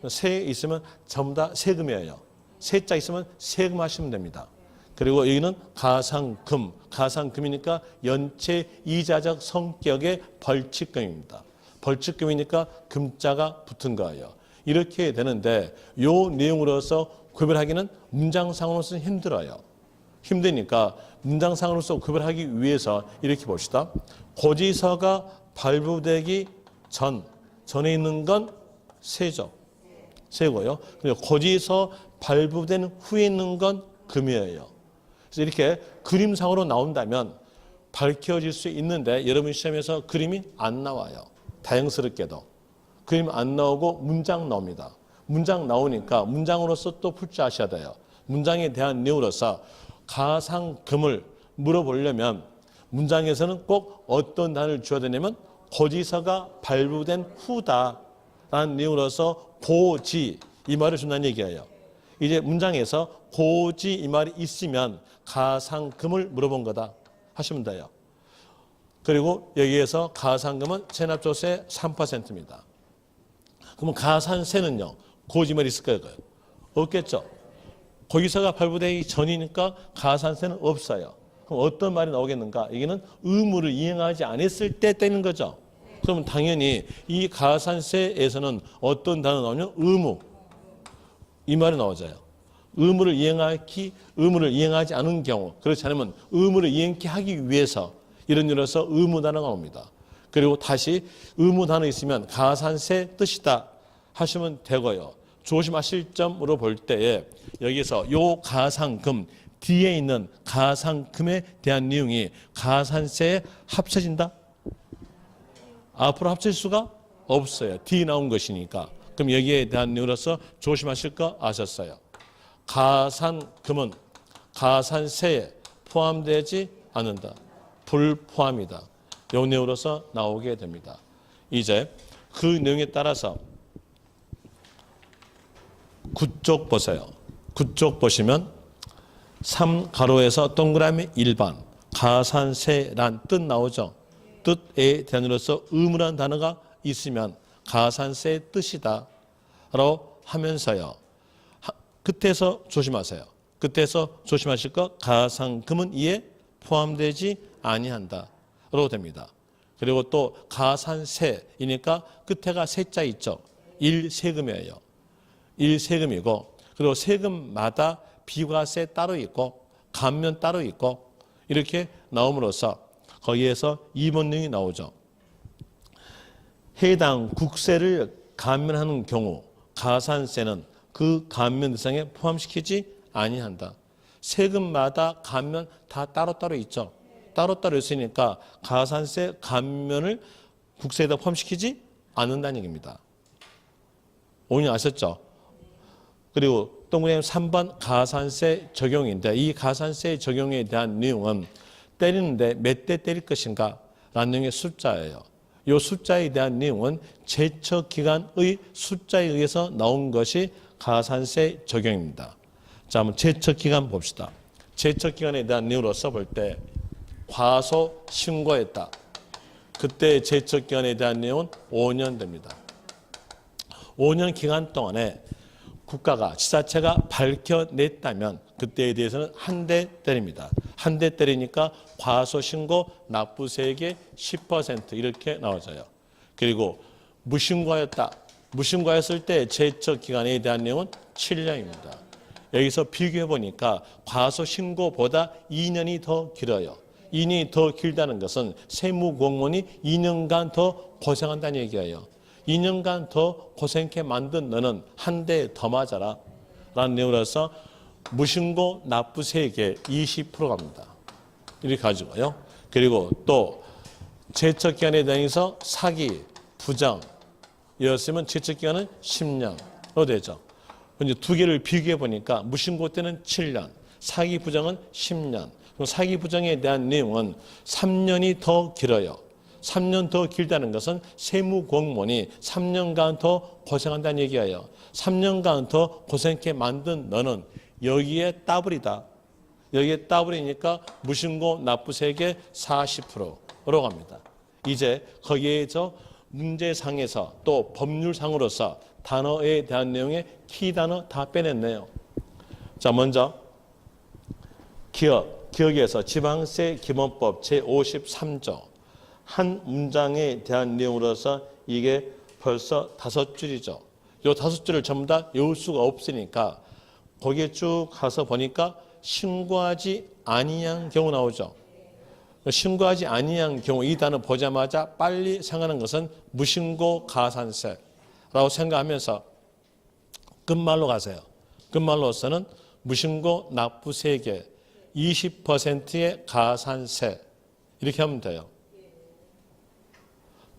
Speaker 1: 세 있으면 전부 다 세금이에요. 세자 있으면 세금 하시면 됩니다. 그리고 여기는 가산금, 가산금이니까 연체 이자적 성격의 벌칙금입니다. 벌칙금이니까 금자가 붙은 거예요. 이렇게 되는데 이 내용으로서 구별하기는 문장상으로서는 힘들어요. 힘드니까 문장상으로서 구별하기 위해서 이렇게 봅시다. 고지서가 발부되기 전에 있는 건 세죠. 세고요. 그리고 고지서 발부된 후에 있는 건 금이에요. 그래서 이렇게 그림상으로 나온다면 밝혀질 수 있는데 여러분 시험에서 그림이 안 나와요. 다행스럽게도. 그림 안 나오고 문장 나옵니다. 문장 나오니까 문장으로서 또 풀 줄 아셔야 돼요. 문장에 대한 내용으로서 가산금을 물어보려면 문장에서는 꼭 어떤 단어를 줘야 되냐면 고지서가 발부된 후다라는 내용으로서 고지 이 말을 준다는 얘기예요. 이제 문장에서 고지 이 말이 있으면 가산금을 물어본 거다 하시면 돼요. 그리고 여기에서 가산금은 체납조세 3%입니다. 그러면 가산세는요. 고지 말이 있을까요? 없겠죠. 고지서가 발부되기 전이니까 가산세는 없어요. 그럼 어떤 말이 나오겠는가? 여기는 의무를 이행하지 않았을 때 떼는 거죠. 그럼 당연히 이 가산세에서는 어떤 단어 나오냐면 의무. 이 말이 나오잖아요. 의무를 이행하지 않은 경우, 그렇지 않으면 의무를 이행케 하기 위해서 이런 일로서 의무 단어가 옵니다. 그리고 다시 의무 단어 있으면 가산세 뜻이다 하시면 되고요. 조심하실 점으로 볼 때에 여기서 요 가산금 뒤에 있는 가산금에 대한 내용이 가산세에 합쳐진다? 앞으로 합칠 수가 없어요. 뒤에 나온 것이니까. 그럼 여기에 대한 내용으로서 조심하실 거 아셨어요. 가산금은 가산세에 포함되지 않는다. 불포함이다. 이 내용으로서 나오게 됩니다. 이제 그 내용에 따라서 9쪽 보세요. 9쪽 보시면 3가로에서 동그라미 1번 가산세란 뜻 나오죠. 뜻에 대한으로서 의무란 단어가 있으면 가산세의 뜻이다 라고 하면서요. 끝에서 조심하세요. 끝에서 조심하실 거 가산금은 이에 포함되지 아니한다 라고 됩니다. 그리고 또 가산세이니까 끝에가 세자 있죠. 일세금이에요. 일세금이고 그리고 세금마다 비과세 따로 있고 감면 따로 있고 이렇게 나옴으로써 거기에서 2번 내용이 나오죠. 해당 국세를 감면하는 경우 가산세는 그 감면 대상에 포함시키지 아니한다. 세금마다 감면 다 따로따로 있죠. 따로따로 있으니까 가산세 감면을 국세에다 포함시키지 않는다는 얘기입니다. 오늘 아셨죠? 그리고 동그라미 3번 가산세 적용인데 이 가산세 적용에 대한 내용은 때리는데 몇 대 때릴 것인가 라는 내용의 숫자예요. 이 숫자에 대한 내용은 제척기간의 숫자에 의해서 나온 것이 가산세 적용입니다. 자, 한번 제척기간 봅시다. 제척기간에 대한 내용으로 써볼 때 과소 신고했다. 그때 제척기간에 대한 내용은 5년 됩니다. 5년 기간 동안에 국가가 지자체가 밝혀냈다면 그때에 대해서는 한 대 때립니다. 한 대 때리니까 과소신고 납부세액의 10% 이렇게 나와져요. 그리고 무신고하였다. 무신고했을 때 제척기간에 대한 내용은 7년입니다. 여기서 비교해 보니까 과소신고보다 2년이 더 길어요. 2년이 더 길다는 것은 세무공무원이 2년간 더 고생한다는 얘기예요. 2년간 더 고생케 만든 너는 한 대 더 맞아라 라는 내용으로서 무신고 납부세액의 20% 갑니다. 이렇게 가지고요. 그리고 또 제척기간에 대해서 사기, 부정 이었으면 제척기간은 10년으로 되죠. 이제 두 개를 비교해 보니까 무신고 때는 7년, 사기, 부정은 10년. 그럼 사기, 부정에 대한 내용은 3년이 더 길어요. 3년 더 길다는 것은 세무공무원이 3년간 더 고생한다는 얘기예요. 3년간 더 고생케 만든 너는 여기에 더블이다. 여기에 더블이니까 무신고 납부세액의 40%로 갑니다. 이제 거기에서 문제상에서 또 법률상으로서 단어에 대한 내용의 키 단어 다 빼냈네요. 자, 먼저 기억에서 지방세 기본법 제53조 한 문장에 대한 내용으로서 이게 벌써 5줄이죠. 요 5줄을 전부 다 외울 수가 없으니까 거기에 쭉 가서 보니까 신고하지 아니한 경우 나오죠. 신고하지 아니한 경우 이 단어 보자마자 빨리 생각하는 것은 무신고 가산세라고 생각하면서 끝말로 가세요. 끝말로서는 무신고 납부세액의 20%의 가산세 이렇게 하면 돼요.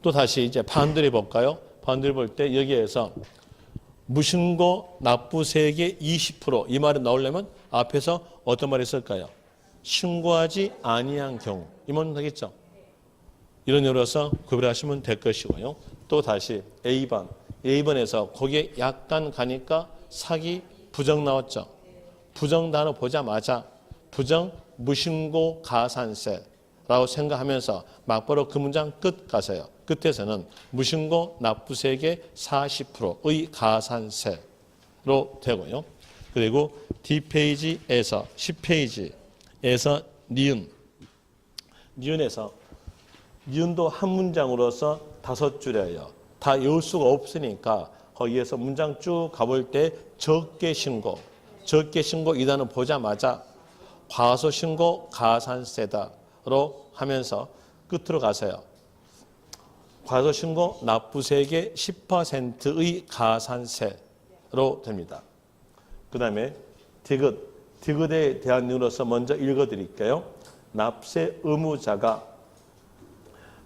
Speaker 1: 또 다시 이제 반대로 볼까요? 반대로 볼 때 여기에서 무신고 납부세액의 20% 이 말이 나오려면 앞에서 어떤 말이 있을까요? 신고하지 아니한 경우 이 말은 되겠죠. 이런 요로서 구별하시면 될 것이고요. 또 다시 A번에서 거기에 약간 가니까 사기 부정 나왔죠. 부정 단어 보자마자 부정 무신고 가산세라고 생각하면서 막바로 그 문장 끝 가세요. 끝에서는 무신고 납부세액의 40%의 가산세로 되고요. 그리고 D페이지에서 10페이지에서 니은도 한 문장으로서 5줄이에요. 다 외울 수가 없으니까 거기에서 문장 쭉 가볼 때 적게 신고 이 단어 보자마자 과소신고 가산세다로 하면서 끝으로 가세요. 과소신고 납부세액의 10%의 가산세로 됩니다. 그 다음에 디귿에 대한 내용으로서 먼저 읽어드릴게요. 납세 의무자가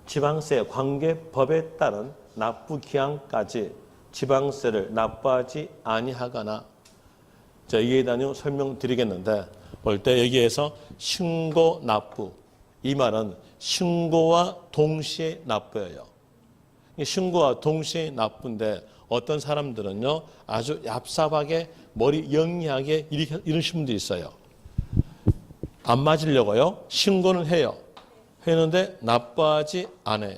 Speaker 1: 지방세 관계법에 따른 납부 기한까지 지방세를 납부하지 아니하거나 자, 이에 대한 설명드리겠는데 볼 때 여기에서 신고 납부 이 말은 신고와 동시에 납부예요. 신고와 동시에 납부인데 어떤 사람들은요 아주 얍삽하게 머리 영리하게 이러신 분들이 있어요. 안 맞으려고요. 신고는 해요. 했는데 납부하지 않아요.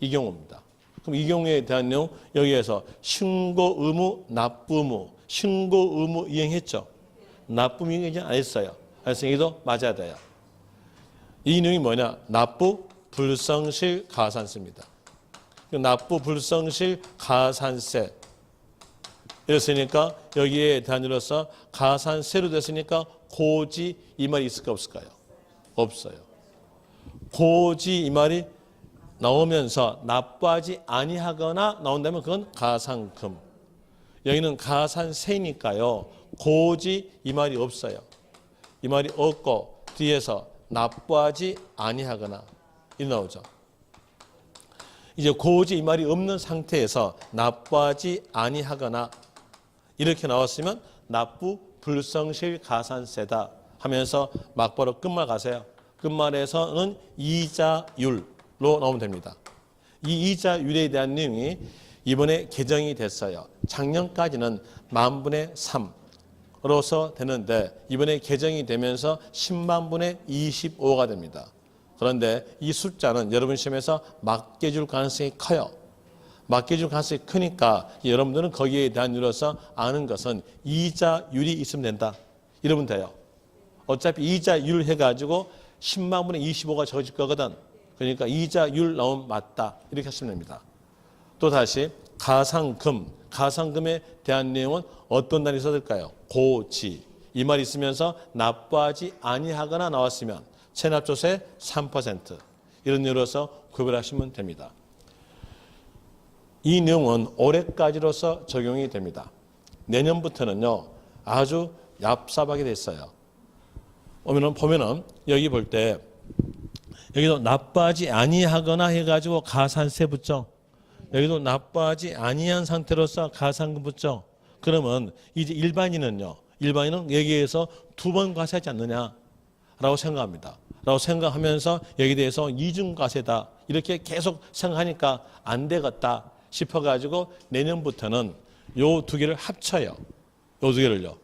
Speaker 1: 이 경우입니다. 그럼 이 경우에 대한 내용 여기에서 신고 의무, 납부 의무, 신고 의무 이행했죠. 납부 이행 안 했어요. 그래서 이도 맞아야 돼요. 이 내용이 뭐냐? 납부 불성실 가산세입니다. 납부 불성실 가산세 이랬으니까 여기에 대한으로서 가산세로 됐으니까 고지 이 말이 있을까 없을까요? 없어요. 고지 이 말이 나오면서 납부하지 아니하거나 나온다면 그건 가산금. 여기는 가산세니까요. 고지 이 말이 없어요. 이 말이 없고 뒤에서 납부하지 아니하거나 이 나오죠. 이제 고지 이 말이 없는 상태에서 납부하지 아니하거나 이렇게 나왔으면 납부 불성실 가산세다 하면서 막바로 끝말 가세요. 끝말에서는 이자율로 나오면 됩니다. 이 이자율에 대한 내용이 이번에 개정이 됐어요. 작년까지는 10,000분의 3로서 되는데 이번에 개정이 되면서 100,000분의 25가 됩니다. 그런데 이 숫자는 여러분 시험에서 맡겨줄 가능성이 커요. 맡겨줄 가능성이 크니까 여러분들은 거기에 대한 이유로서 아는 것은 이자율이 있으면 된다. 이러면 돼요. 어차피 이자율 해가지고 100,000분의 25가 적어질 거거든. 그러니까 이자율 나오면 맞다. 이렇게 하시면 됩니다. 또 다시 가산금에 대한 내용은 어떤 단위 써질까요? 고지. 이 말이 있으면서 납부하지 아니하거나 나왔으면 체납조세 3% 이런 이유로서 구별하시면 됩니다. 이 내용은 올해까지로서 적용이 됩니다. 내년부터는요 아주 얍삽하게 됐어요. 보면은 여기 볼 때 여기도 납부하지 아니하거나 해가지고 가산세 붙죠. 여기도 납부하지 아니한 상태로서 가산금 붙죠. 그러면 이제 일반인은 여기에서 2번 과세하지 않느냐라고 생각합니다. 라고 생각하면서 여기에 대해서 이중과세다 이렇게 계속 생각하니까 안 되겠다 싶어가지고 내년부터는 요 두 개를 합쳐요. 요 두 개를요.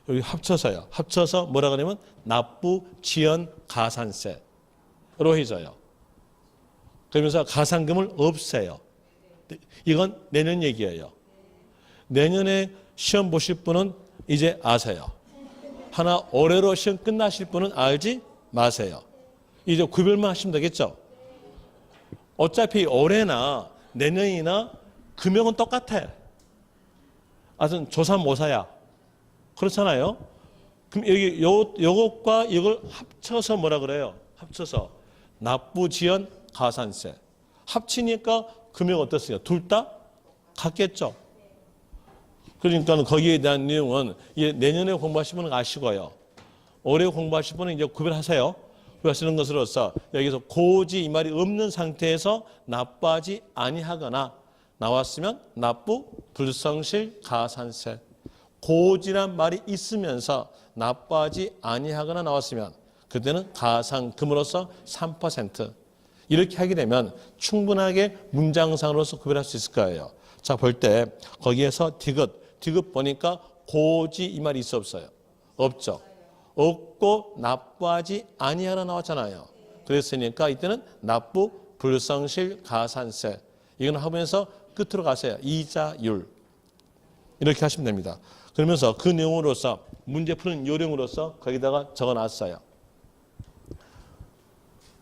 Speaker 1: 여기 합쳐서요. 합쳐서 뭐라 그러냐면 납부 지연 가산세로 해줘요. 그러면서 가산금을 없애요. 이건 내년 얘기예요. 내년에 시험 보실 분은 이제 아세요. 하나 올해로 시험 끝나실 분은 알지 마세요. 이제 구별만 하시면 되겠죠. 어차피 올해나 내년이나 금액은 똑같아. 하여튼 조삼모사야. 그렇잖아요. 그럼 여기 요것과 이걸 합쳐서 뭐라 그래요? 합쳐서 납부지연 가산세. 합치니까 금액 어떻어요? 둘 다 같겠죠. 그러니까 거기에 대한 내용은 내년에 공부하시는 분 아시고요. 올해 공부하실 분은 이제 구별하세요. 구별하시는 것으로서 여기서 고지 이 말이 없는 상태에서 납부하지 아니하거나 나왔으면 납부 불성실 가산세. 고지란 말이 있으면서 납부하지 아니하거나 나왔으면 그때는 가산금으로서 3%. 이렇게 하게 되면 충분하게 문장상으로서 구별할 수 있을 거예요. 자, 볼 때 거기에서 디귿 보니까 고지 이 말이 있어 없어요? 없죠. 없고 납부하지 아니하나 나왔잖아요. 그랬으니까 이때는 납부 불성실 가산세. 이건 하면서 끝으로 가세요. 이자율. 이렇게 하시면 됩니다. 그러면서 그 내용으로서 문제 푸는 요령으로서 거기다가 적어놨어요.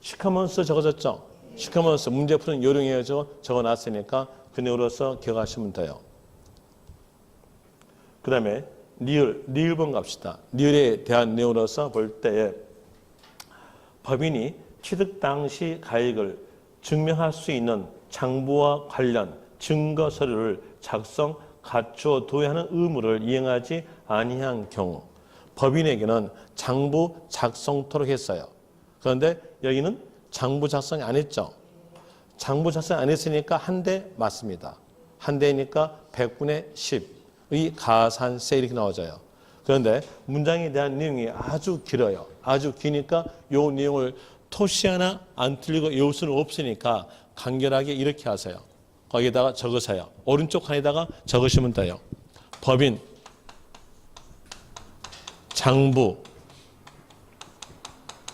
Speaker 1: 시커먼스 적어졌죠? 시커먼스 문제 푸는 요령에 적어놨으니까 그 내용으로서 기억하시면 돼요. 그 다음에 리을본 갑시다. 리을에 대한 내용으로서 볼 때에 법인이 취득 당시 가액을 증명할 수 있는 장부와 관련 증거 서류를 작성, 갖추어 둬야 하는 의무를 이행하지 아니한 경우 법인에게는 장부 작성토록 했어요. 그런데 여기는 장부 작성이 안 했죠. 장부 작성 안 했으니까 한 대 맞습니다. 한 대니까 100분의 10의 가산세 이렇게 나와져요. 그런데 문장에 대한 내용이 아주 길어요. 아주 기니까 이 내용을 토시 하나 안 틀리고 외울 수는 없으니까 간결하게 이렇게 하세요. 거기다가 적으세요. 오른쪽 칸에다가 적으시면 돼요. 법인, 장부,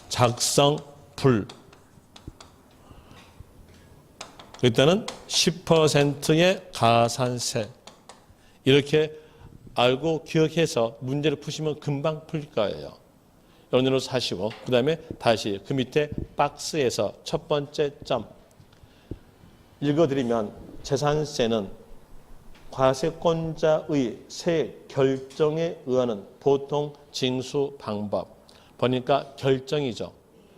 Speaker 1: 작성, 불. 일단은 10%의 가산세. 이렇게 알고 기억해서 문제를 푸시면 금방 풀릴 거예요. 연으로 사시고 그 다음에 다시 그 밑에 박스에서 첫 번째 점 읽어드리면 재산세는 과세권자의 세 결정에 의하는 보통 징수 방법. 보니까 결정이죠.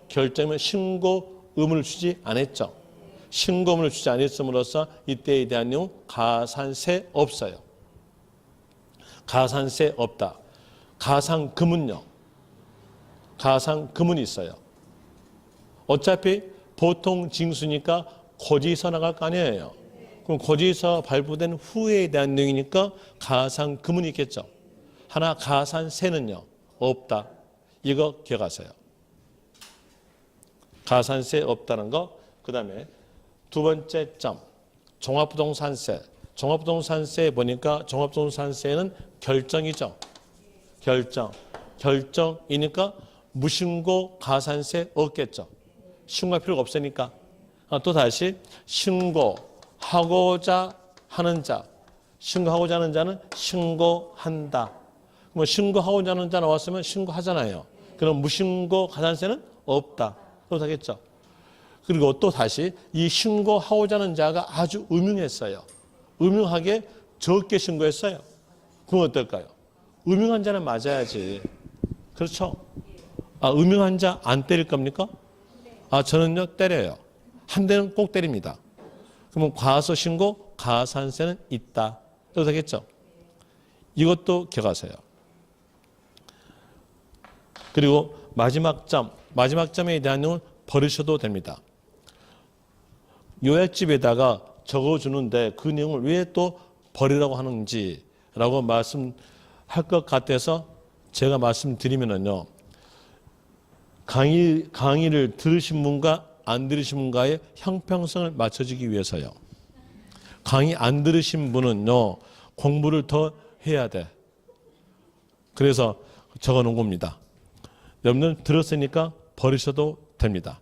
Speaker 1: 결정은 신고 의무를 주지 않았죠. 신고 의무를 주지 않았음으로써 이때에 대한 내용 가산세 없어요. 가산세 없다. 가산금은요. 가산금은 있어요. 어차피 보통 징수니까 고지서 나갈 거 아니에요. 그럼 고지서 발부된 후에 대한 내용이니까 가산금은 있겠죠. 하나 가산세는요. 없다. 이거 기억하세요. 가산세 없다는 거. 그 다음에 두 번째 점. 종합부동산세. 종합부동산세 보니까 종합부동산세는 결정이죠. 결정이니까 무신고 가산세 없겠죠. 신고할 필요가 없으니까. 또 다시 신고하고자 하는 자. 신고하고자 하는 자는 신고한다. 뭐 신고하고자 하는 자 나왔으면 신고하잖아요. 그럼 무신고 가산세는 없다. 그렇게 하겠죠. 그리고 또 다시 이 신고하고자 하는 자가 아주 음흉했어요. 음흉하게 적게 신고했어요. 그럼 어떨까요? 음흉한 자는 맞아야지. 그렇죠? 음흉한 자 안 때릴 겁니까? 저는요 때려요. 한 대는 꼭 때립니다. 그러면 과서 신고 가산세는 있다. 이렇게 되겠죠? 이것도 기억하세요. 그리고 마지막 점에 대한 내용은 버리셔도 됩니다. 요약집에다가 적어주는데 그 내용을 왜 또 버리라고 하는지라고 말씀할 것 같아서 제가 말씀드리면은요. 강의를 들으신 분과 안 들으신 분과의 형평성을 맞춰주기 위해서요. 강의 안 들으신 분은요, 공부를 더 해야 돼. 그래서 적어 놓은 겁니다. 여러분들 들었으니까 버리셔도 됩니다.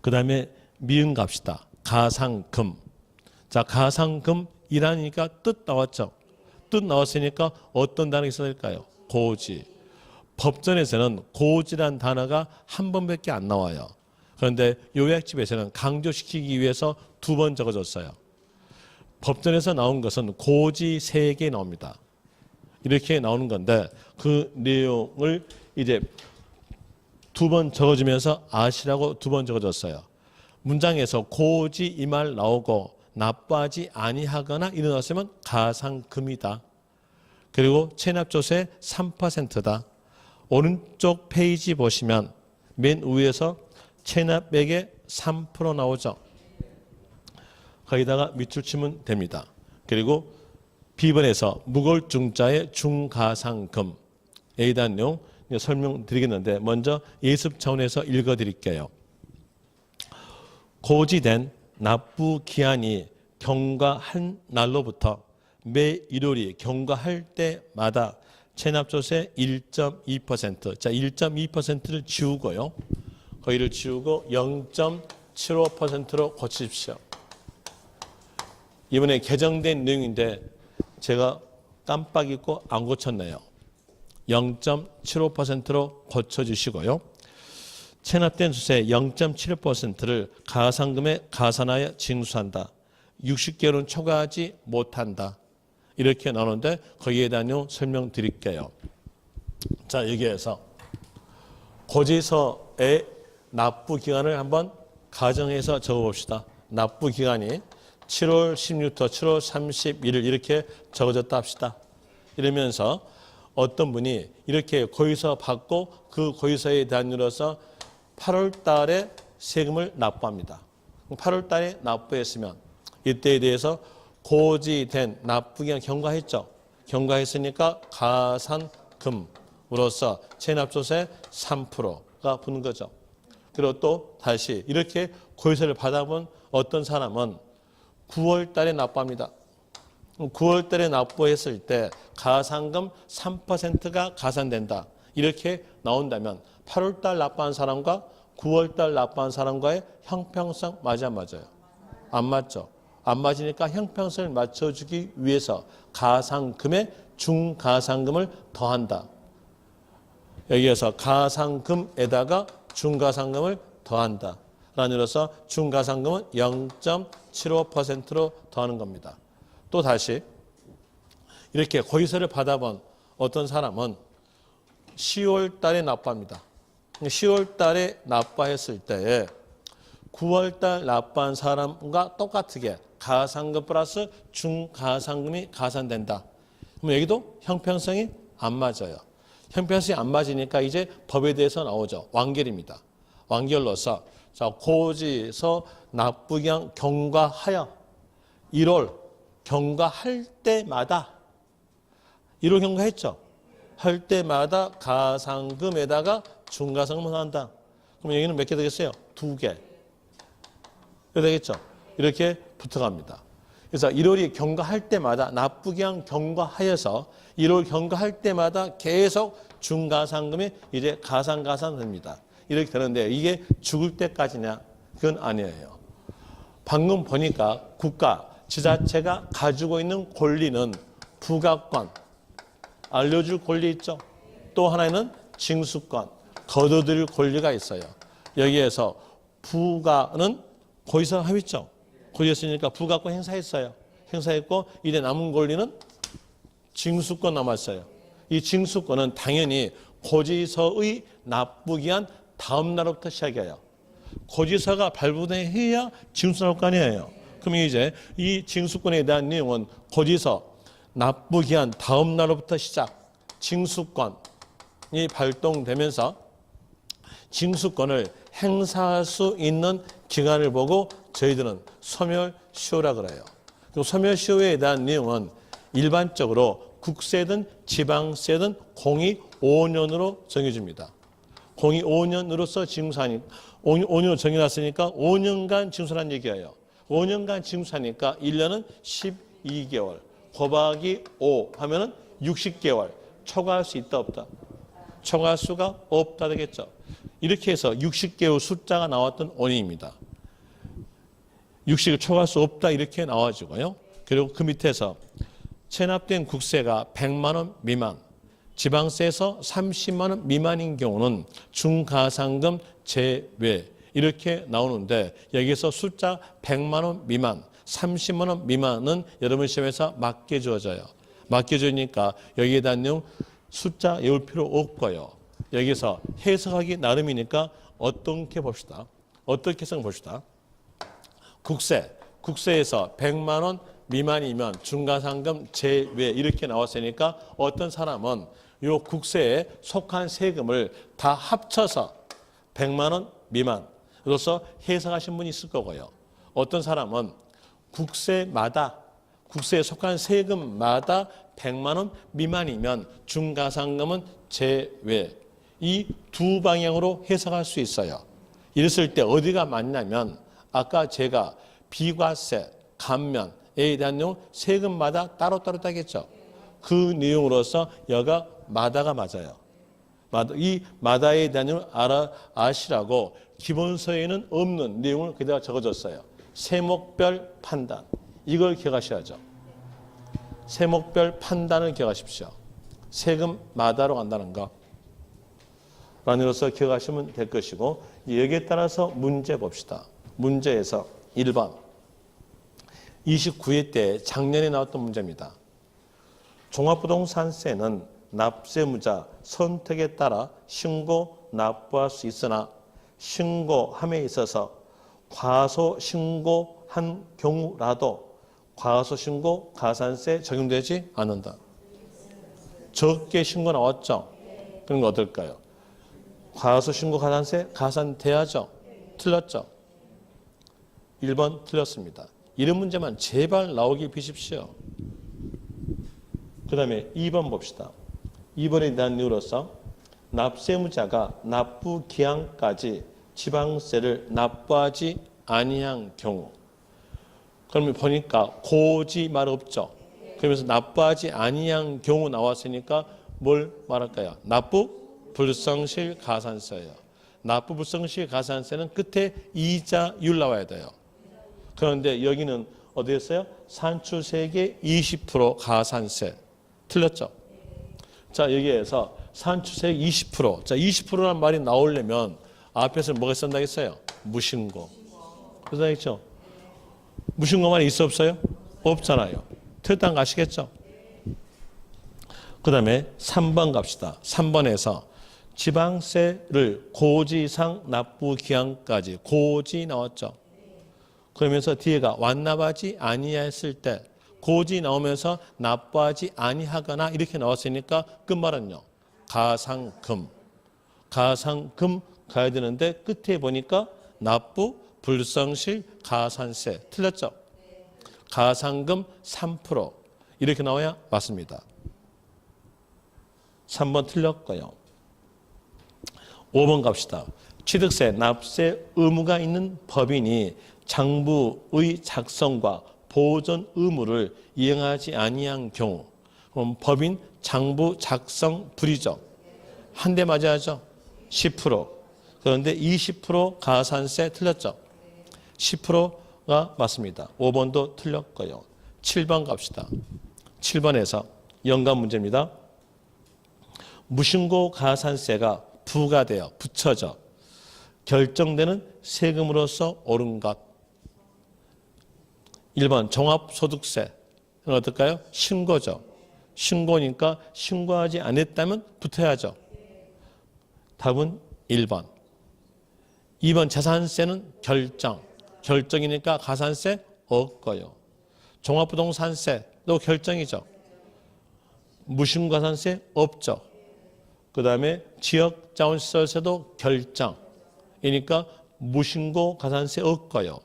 Speaker 1: 그 다음에 미음 갑시다. 가상금. 자, 가상금이라니까 뜻 나왔죠. 뜻 나왔으니까 어떤 단어가 있어야 될까요? 고지. 법전에서는 고지란 단어가 한 번밖에 안 나와요. 그런데 요약집에서는 강조시키기 위해서 2번 적어줬어요. 법전에서 나온 것은 고지 3개 나옵니다. 이렇게 나오는 건데 그 내용을 이제 2번 적어주면서 아시라고 2번 적어줬어요. 문장에서 고지 이 말 나오고 나빠하지 아니하거나 일어났으면 가상금이다. 그리고 체납조세 3%다. 오른쪽 페이지 보시면 맨 위에서 체납액의 3% 나오죠. 거기다가 밑줄 치면 됩니다. 그리고 B번에서 무골중자의 중가상금에 대한 내용 설명드리겠는데 먼저 예습 차원에서 읽어드릴게요. 고지된 납부 기한이 경과한 날로부터 매 일요일이 경과할 때마다 체납조세 1.2%, 자 1.2%를 지우고요. 거기를 지우고 0.75%로 고치십시오. 이번에 개정된 내용인데 제가 깜빡 잊고 안 고쳤네요. 0.75%로 고쳐주시고요. 체납된 수세 0.75%를 가상금에 가산하여 징수한다. 60개월은 초과하지 못한다. 이렇게 나오는데 거기에 대한 내용 설명드릴게요. 자, 여기에서 고지서의 납부 기간을 한번 가정해서 적어봅시다. 납부 기간이 7월 16일부터 7월 31일 이렇게 적어졌다 합시다. 이러면서 어떤 분이 이렇게 고지서 받고 그 고지서에 대한 이유로서 8월 달에 세금을 납부합니다. 8월 달에 납부했으면 이때에 대해서 고지된 납부기간 경과했죠. 경과했으니까 가산금으로서 체납조세 3%가 붙는 거죠. 그리고 또 다시 이렇게 고지서를 받아본 어떤 사람은 9월 달에 납부합니다. 9월 달에 납부했을 때 가산금 3%가 가산된다. 이렇게 나온다면 8월 달 납부한 사람과 9월 달 납부한 사람과의 형평성 맞아 안 맞아요? 안 맞죠. 안 맞으니까 형평성을 맞춰주기 위해서 가상금에 중가상금을 더한다. 여기에서 가상금에다가 중가상금을 더한다. 라는 이로써 중가상금은 0.75%로 더하는 겁니다. 또 다시 이렇게 고지서를 받아본 어떤 사람은 10월 달에 납부합니다. 10월 달에 납부했을 때에 9월 달 납부한 사람과 똑같게 가상금 플러스 중가상금이 가산된다. 그럼 여기도 형평성이 안 맞아요. 형평성이 안 맞으니까 이제 법에 대해서 나오죠. 완결입니다. 완결로서 자, 고지서 납부기한 경과하여 1월 경과할 때마다 1월 경과했죠. 할 때마다 가상금에다가 중가상금을 한다. 그럼 여기는 몇 개 되겠어요? 2개. 되겠죠. 이렇게 붙어갑니다. 그래서 1월이 경과할 때마다 납부기한 경과하여서 1월 경과할 때마다 계속 중가상금이 이제 가산됩니다. 이렇게 되는데 이게 죽을 때까지냐? 그건 아니에요. 방금 보니까 국가, 지자체가 가지고 있는 권리는 부가권, 알려줄 권리 있죠. 또 하나는 징수권, 거둬들일 권리가 있어요. 여기에서 부가는 고지서 합의죠. 고지서니까 부가권 행사했어요. 행사했고 이제 남은 권리는 징수권 남았어요. 이 징수권은 당연히 고지서의 납부기한 다음 날부터 시작해요. 고지서가 발부돼야 징수 나올 거 아니에요. 그럼 이제 이 징수권에 대한 내용은 고지서 납부기한 다음 날부터 시작, 징수권이 발동되면서 징수권을 행사할 수 있는 기간을 보고 저희들은 소멸시효라 그래요. 그리고 소멸시효에 대한 내용은 일반적으로 국세든 지방세든 공이 5년으로 정해집니다. 공이 5년으로서 징수하니까 5년으로 정해놨으니까 5년간 징수란 얘기예요. 5년간 징수하니까 1년은 12개월 곱하기 5 하면은 60개월. 초과할 수 있다 없다? 초과할 수가 없다 되겠죠. 이렇게 해서 60개의 숫자가 나왔던 원인입니다. 60을 초과할 수 없다 이렇게 나와지고요. 그리고 그 밑에서 체납된 국세가 100만 원 미만, 지방세에서 30만 원 미만인 경우는 중가상금 제외 이렇게 나오는데 여기서 숫자 100만 원 미만, 30만 원 미만은 여러분 시험에서 맞게 주어져요. 맞게 주니까 여기에 대한 내용 숫자 외울 필요 없고요. 여기서 해석하기 나름이니까 어떻게 봅시다. 어떻게 해석 봅시다. 국세에서 100만 원 미만이면 중과상금 제외 이렇게 나왔으니까 어떤 사람은 이 국세에 속한 세금을 다 합쳐서 100만 원 미만으로서 해석하신 분이 있을 거고요. 어떤 사람은 국세에 속한 세금마다 100만 원 미만이면 중과상금은 제외. 이 두 방향으로 해석할 수 있어요. 이랬을 때 어디가 맞냐면 아까 제가 비과세, 감면에 대한 내용 세금마다 따로따로 따겠죠. 그 내용으로서 여가 마다가 맞아요. 이 마다에 대한 내용을 아시라고 기본서에는 없는 내용을 그대로 적어줬어요. 세목별 판단. 이걸 기억하셔야죠. 세목별 판단을 기억하십시오. 세금마다로 간다는 거. 라는으로서 기억하시면 될 것이고 여기에 따라서 문제 봅시다. 문제에서 1번 29회 때 작년에 나왔던 문제입니다. 종합부동산세는 납세무자 선택에 따라 신고 납부할 수 있으나 신고함에 있어서 과소신고한 경우라도 과소신고 가산세 적용되지 않는다. 적게 신고 나왔죠? 그런 거 어떨까요? 과소신고 가산세 가산돼야죠? 틀렸죠? 1번 틀렸습니다. 이런 문제만 제발 나오게 비십시오. 그 다음에 2번 봅시다. 2번에 대한 이유로서 납세무자가 납부 기한까지 지방세를 납부하지 아니한 경우. 그러면 보니까 고지 말 없죠. 그러면서 납부하지 아니한 경우 나왔으니까 뭘 말할까요? 납부 불성실 가산세예요. 납부 불성실 가산세는 끝에 이자율 나와야 돼요. 그런데 여기는 어디였어요? 산출세계 20% 가산세. 틀렸죠? 자, 여기에서 산출세계 20%. 자, 20%라는 말이 나오려면 앞에서 뭐가 쓴다고 했어요? 무신고. 그렇죠? 무신고만 있어 없어요? 없잖아요. 틀렸다는 거 아시겠죠? 그 다음에 3번 갑시다. 3번에서 지방세를 고지상 납부 기한까지 고지 나왔죠. 그러면서 뒤에가 완납하지 아니했을 때 고지 나오면서 납부하지 아니하거나 이렇게 나왔으니까 끝말은요. 가상금 가야 되는데 끝에 보니까 납부 불성실 가산세 틀렸죠. 가상금 3% 이렇게 나와야 맞습니다. 3번 틀렸고요. 5번 갑시다. 취득세, 납세 의무가 있는 법인이 장부의 작성과 보존 의무를 이행하지 아니한 경우 그럼 법인 장부 작성 불이죠. 한 대 맞아야죠. 10%. 그런데 20% 가산세 틀렸죠. 10%가 맞습니다. 5번도 틀렸고요. 7번 갑시다. 7번에서 연관 문제입니다. 무신고 가산세가 부과되어 붙여져 결정되는 세금으로서 옳은 것. 1번 종합소득세. 어떨까요? 신고죠. 신고니까 신고하지 않았다면 붙어야죠. 답은 1번. 2번 재산세는 결정이니까 가산세 없고요. 종합부동산세도 결정이죠. 무신고가산세 없죠. 그 다음에 지역자원시설세도 결정이니까 무신고 가산세 없고요.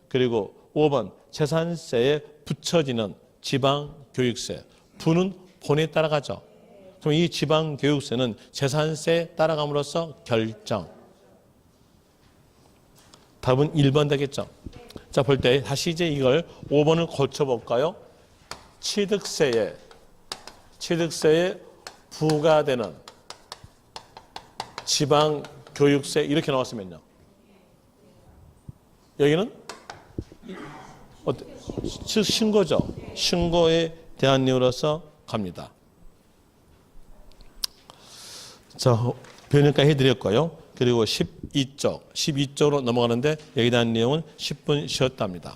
Speaker 1: 그리고 5번 재산세에 붙여지는 지방교육세. 부는 본에 따라가죠. 그럼 이 지방교육세는 재산세에 따라감으로써 결정. 답은 1번 되겠죠. 자, 볼 때 다시 이제 이걸 5번을 고쳐볼까요? 취득세에 부과되는 지방교육세 이렇게 나왔으면요. 여기는 어때? 신고죠. 신고에 대한 이유로서 갑니다. 자, 변형까지 해드렸고요. 그리고 12쪽으로 넘어가는데 여기에 대한 내용은 10분 쉬었답니다.